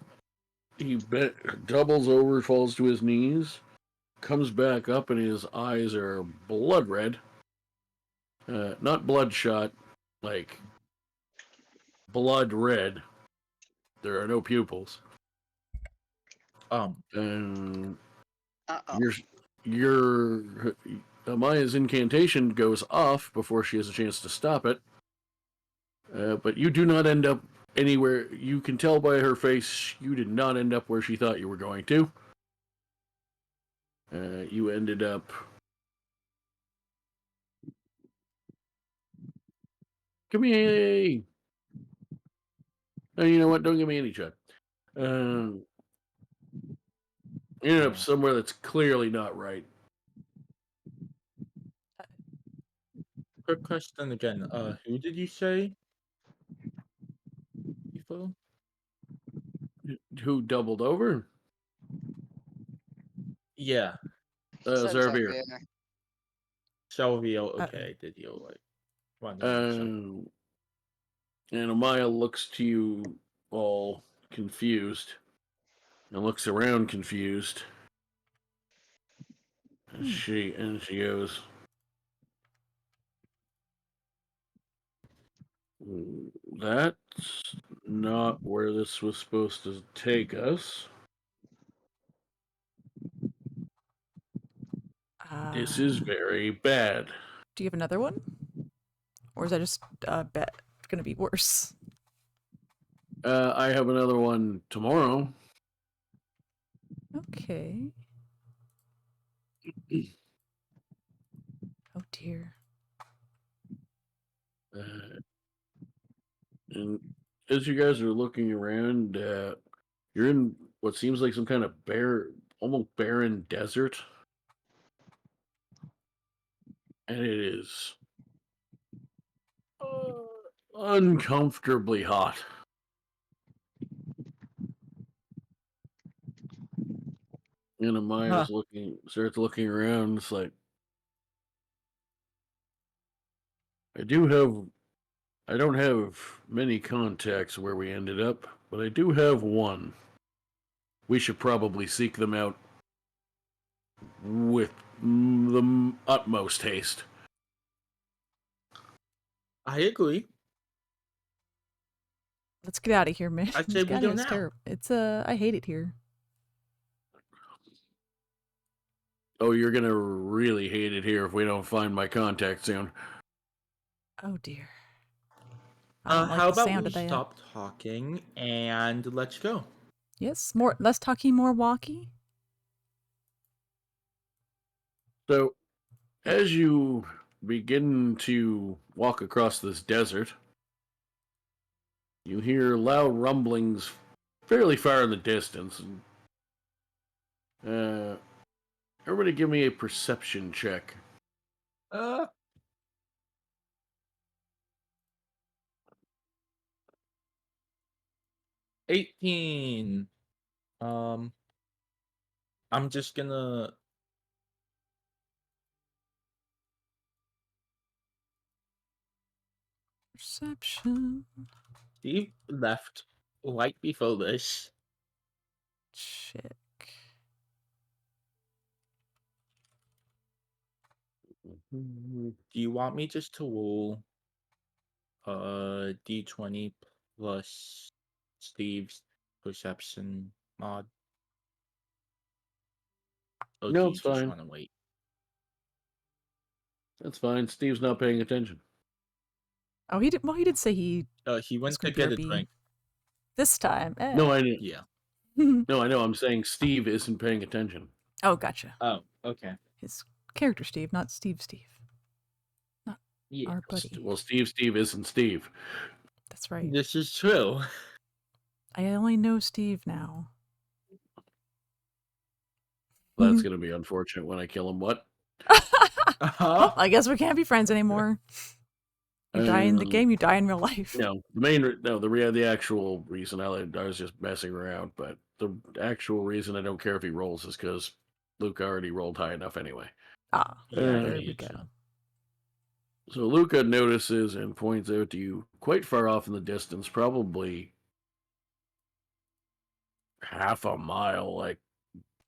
He doubles over, falls to his knees, comes back up, and his eyes are blood red. Not bloodshot, like blood red. There are no pupils. And your Amaya's incantation goes off before she has a chance to stop it. But you do not end up anywhere. You can tell by her face you did not end up where she thought you were going to. You ended up give me a. Oh, you know what? Don't give me any check. You ended up somewhere that's clearly not right. Quick question again. Who did you say? People? Who doubled over? Yeah. Zarvir. Salvio, okay, did you like? And Amaya looks to you all confused and looks around confused. And she goes, "That's not where this was supposed to take us. This is very bad." Do you have another one? Or is that just going to be worse? I have another one tomorrow. Okay. Oh dear. And as you guys are looking around, you're in what seems like some kind of almost barren desert. And it is uncomfortably hot. And Amaya's starts looking around. It's like, I don't have many contacts where we ended up, but I do have one. We should probably seek them out with the utmost haste. I agree. Let's get out of here, man. I'd say Let's we get out of go here. It's now. terrible. It's I hate it here. Oh, you're gonna really hate it here if we don't find my contact soon. Oh dear. I don't like How the about sound we of that. stop talking and let's go? Yes, less talking, more walkie. So, as you begin to walk across this desert, you hear loud rumblings fairly far in the distance. Everybody give me a perception check. 18. I'm just gonna. Perception. Steve left right before this. Check. Do you want me just to roll d20 plus Steve's perception mod? Or No, do it's you just fine. want to wait? That's fine. Steve's not paying attention. Oh, he did. Well, he did say he He was went going to to get a BRB drink. this time. Eh. No, I know. Yeah. No, I know. I'm saying Steve isn't paying attention. Oh, gotcha. Oh, okay. His character Steve, not Steve. Not Yeah. our buddy. Well, Steve isn't Steve. That's right. This is true. I only know Steve now. That's going to be unfortunate when I kill him. What? Uh-huh. I guess we can't be friends anymore. You die in the game, you die in real life. No, the actual reason I was just messing around, but the actual reason I don't care if he rolls is because Luka already rolled high enough anyway. Ah, Yeah, there we go. So Luka notices and points out to you quite far off in the distance, probably half a mile, like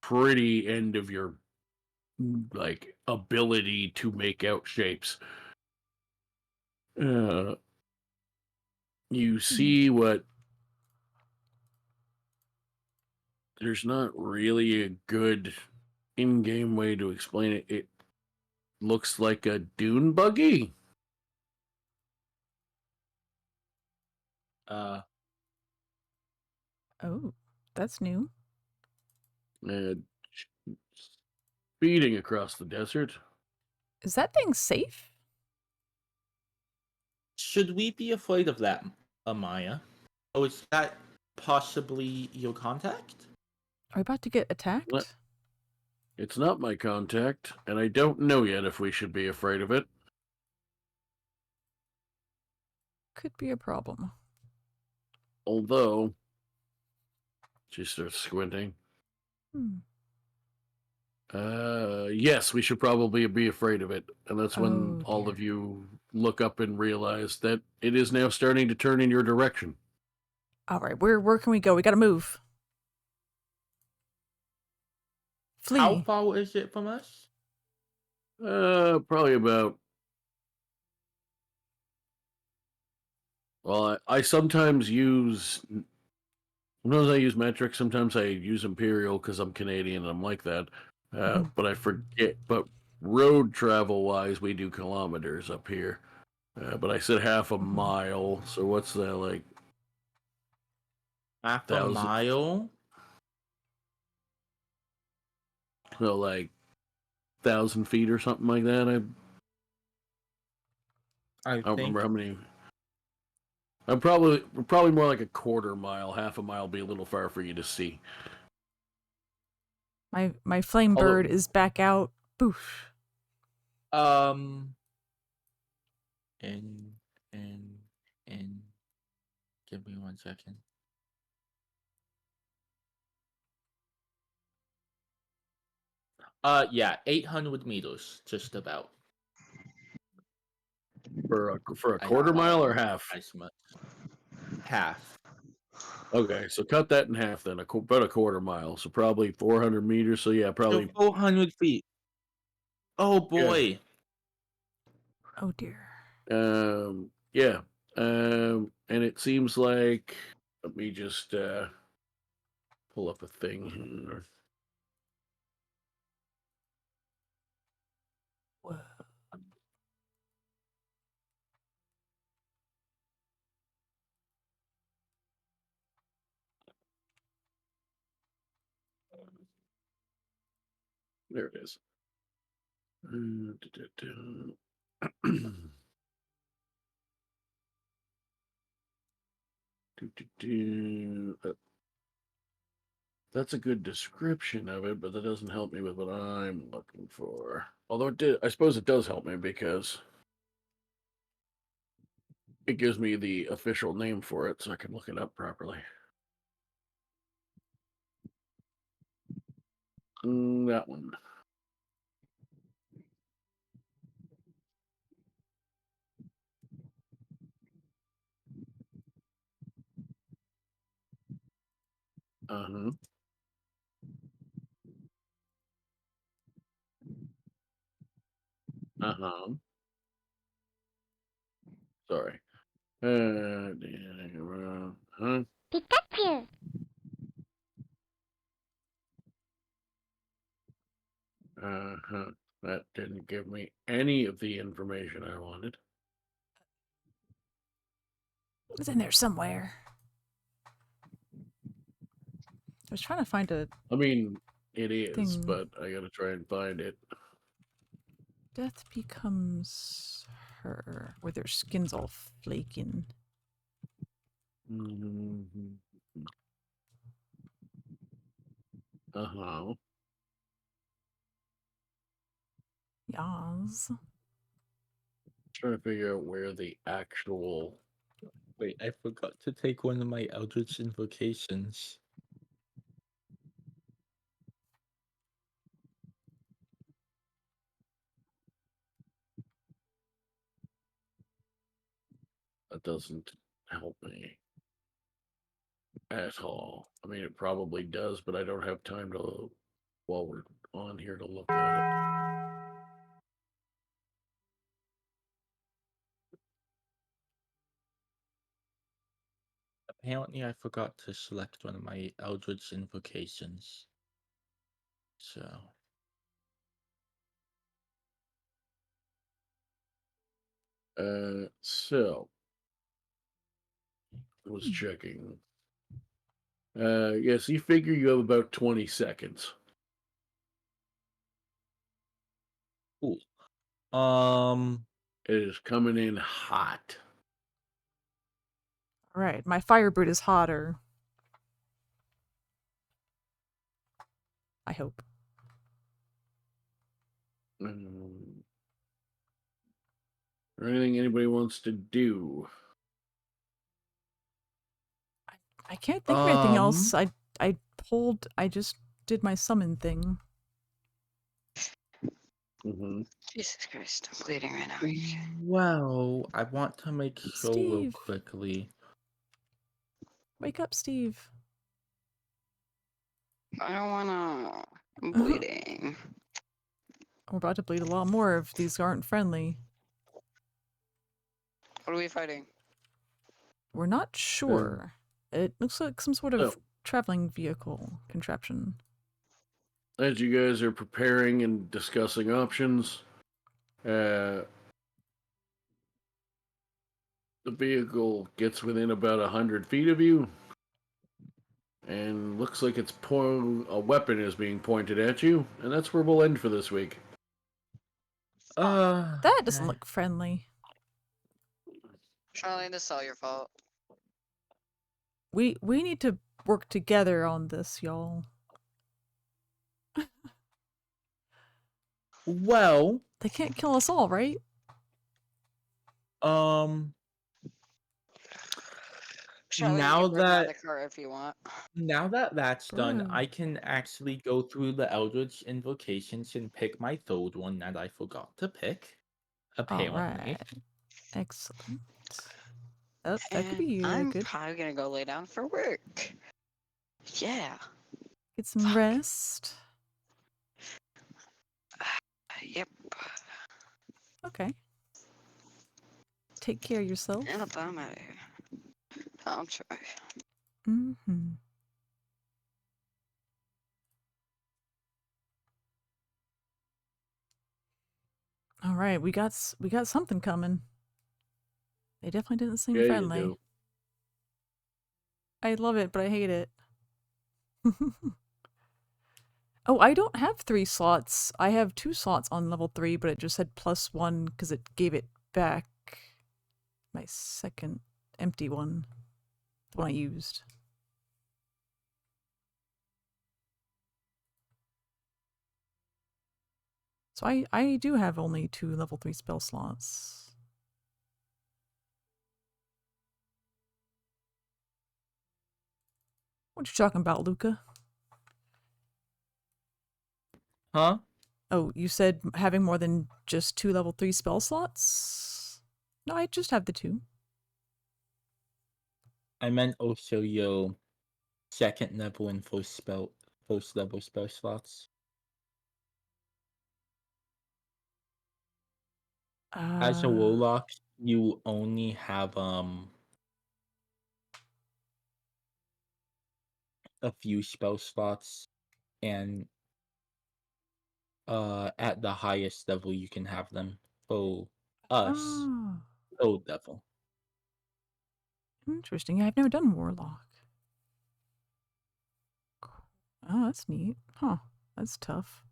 pretty end of your like ability to make out shapes. You see what there's not really a good in-game way to explain it. It looks like a dune buggy. Oh, that's new. Speeding across the desert. Is that thing safe? Should we be afraid of that, Amaya? Oh, is that possibly your contact? Are we about to get attacked? What? It's not my contact, and I don't know yet if we should be afraid of it. Could be a problem. Although, she starts squinting. Yes, we should probably be afraid of it. And that's when all of you look up and realize that it is now starting to turn in your direction. All right, where can we go? We gotta move. Flee. How far is it from us? Probably about... Well, I sometimes use... Sometimes I use metric, sometimes I use imperial because I'm Canadian and I'm like that. But I forget. But road travel-wise, we do kilometers up here. But I said half a mile, so what's that, like? Half a mile? So like 1,000 feet or something like that. I I don't think remember how many. I'm probably more like a quarter mile. Half a mile would be a little far for you to see. My flame Although- bird is back out. Boof. um and and give me 1 second. Yeah, 800 meters, just about. For a I quarter thought mile it or was half? as much. Half. Okay, so cut that in half then. About a quarter mile, so probably 400 meters. So yeah, So probably 400 feet. Oh Yeah. boy. Oh dear. Yeah. And it seems like, let me just pull up a thing here. Whoa. There it is. That's a good description of it, but that doesn't help me with what I'm looking for. Although I suppose it does help me because it gives me the official name for it, so I can look it up properly. That one. Uh-huh. Uh-huh. Sorry. Huh? Pikachu. Uh-huh. That didn't give me any of the information I wanted. It's in there somewhere. I was trying to find a I mean, it is, Thing. but I gotta try and find it. death becomes her, where their skin's all flaking. Uh-huh. Yas. Trying to figure out where the actual... Wait, I forgot to take one of my Eldritch invocations. That doesn't help me at all. I mean, it probably does, but I don't have time to, while we're on here, to look at it. Apparently, I forgot to select one of my Eldritch invocations. So, So I was checking. Yes, you figure you have about 20 seconds. cool. It is coming in hot. All right, my firebird is hotter. I hope. Or anything anybody wants to do? I can't think of anything else. I just did my summon thing. Jesus Christ, I'm bleeding right now. Are you kidding? Well, I want to make sure real Steve. quickly. Wake up, Steve. I don't wanna. I'm Uh-huh. bleeding. We're about to bleed a lot more if these aren't friendly. What are we fighting? We're not sure. It looks like some sort of Oh. traveling vehicle contraption. As you guys are preparing and discussing options, the vehicle gets within about 100 feet of you, And looks like a weapon is being pointed at you, and that's where we'll end for this week. That doesn't look friendly. Charlene, this is all your fault. We need to work together on this, y'all. Well, They can't kill us all, right? um, Charlene, Now you can bring down the that- car if you want. now that that's done, Bro. I can actually go through the Eldritch invocations and pick my third one that I forgot to pick. Apparently. Alright. Excellent. Oh, that could be And you. I'm Good. probably gonna go lay down for work. Yeah. Get some rest. Yep. Okay. Take care of yourself. Yep, I'm out of here. I'll try. Mm-hmm. All right, we got something coming. They definitely didn't seem Yeah, you friendly. do. I love it, but I hate it. Oh, I don't have 3 slots. I have 2 slots on level 3, but it just said +1 because it gave it back. My second empty one. The one I used. So I do have only 2 level 3 spell slots. What you talking about, Luka? Huh? Oh, you said having more than just 2 level 3 spell slots? No, I just have the 2. I meant also your second level and first level spell slots. As a warlock, you only have a few spell slots, and at the highest level you can have them. For us, Oh, old level. interesting. Yeah, I've never done Warlock. Oh, that's neat. Huh, that's tough.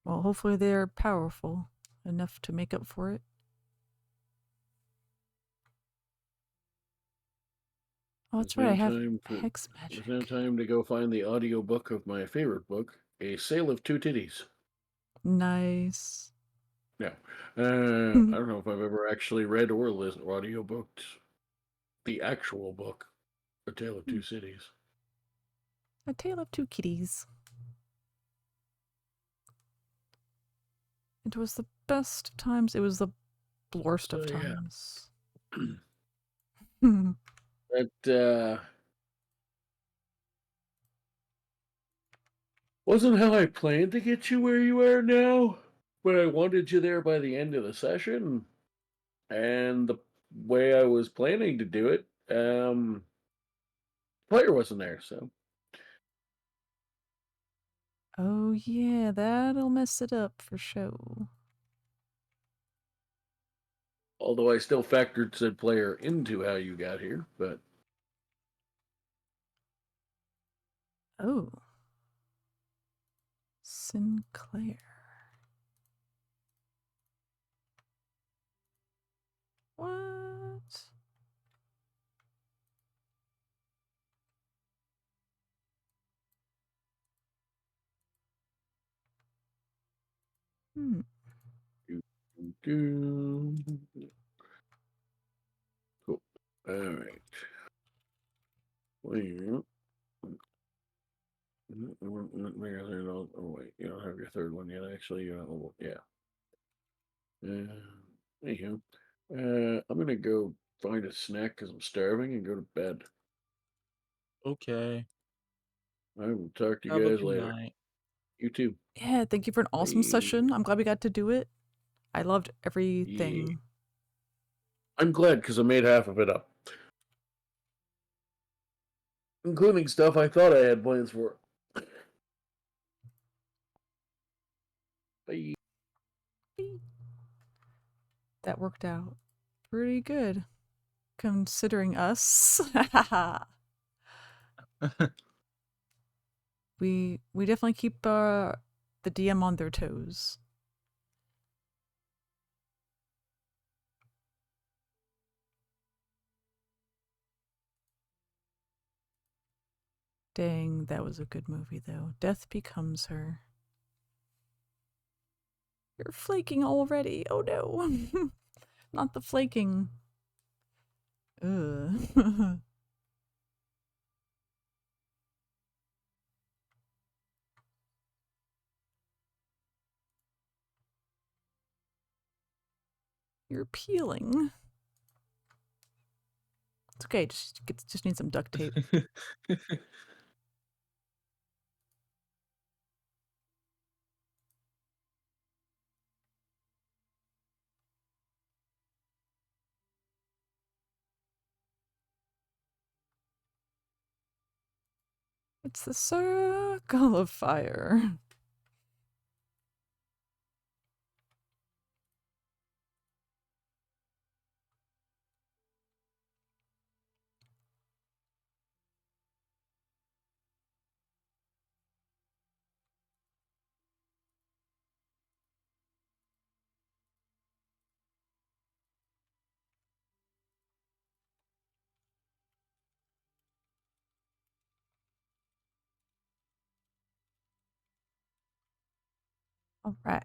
Well, hopefully they're powerful enough to make up for it. Oh, that's right, I have Hex Magic. There's no time to go find the audiobook of my favorite book, A Sale of Two Titties. Nice. Yeah. I don't know if I've ever actually read or listened audiobooked the actual book, A Tale of Two Cities. A Tale of Two Kitties. It was the best of times. It was the worst of Yeah. times. That wasn't how I planned to get you where you are now, but I wanted you there by the end of the session. And the way I was planning to do it, player wasn't there, so. Oh yeah, that'll mess it up for sure. Although I still factored said player into how you got here, but Oh. Sinclair. What? Hmm. cool. All right. Well, oh wait, you don't have your third one yet. Actually, you're not level. Yeah. Anyhow, I'm gonna go find a snack because I'm starving and go to bed. Okay. I will talk to you Have a guys good later. night. You too. Yeah, thank you for an awesome Bye. session. I'm glad we got to do it. I loved everything. I'm glad because I made half of it up, including stuff I thought I had plans for. Bye. That worked out pretty good. considering us. we definitely keep the DM on their toes. Dang, that was a good movie though. Death Becomes Her. You're flaking already. Oh no. Not the flaking. Ugh. You're peeling. It's okay, just need some duct tape. It's the circle of fire. All right.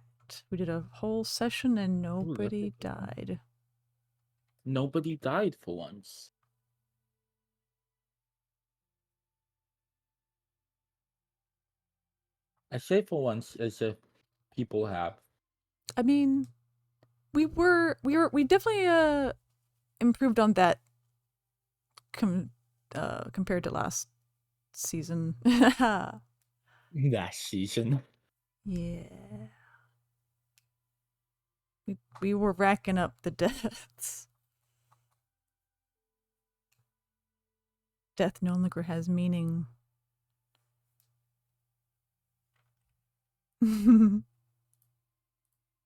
We did a whole session and nobody died. Nobody died for once. I say for once as if people have. I mean, we definitely improved on that compared to last season. That season. Yeah. We were racking up the deaths. Death no longer has meaning.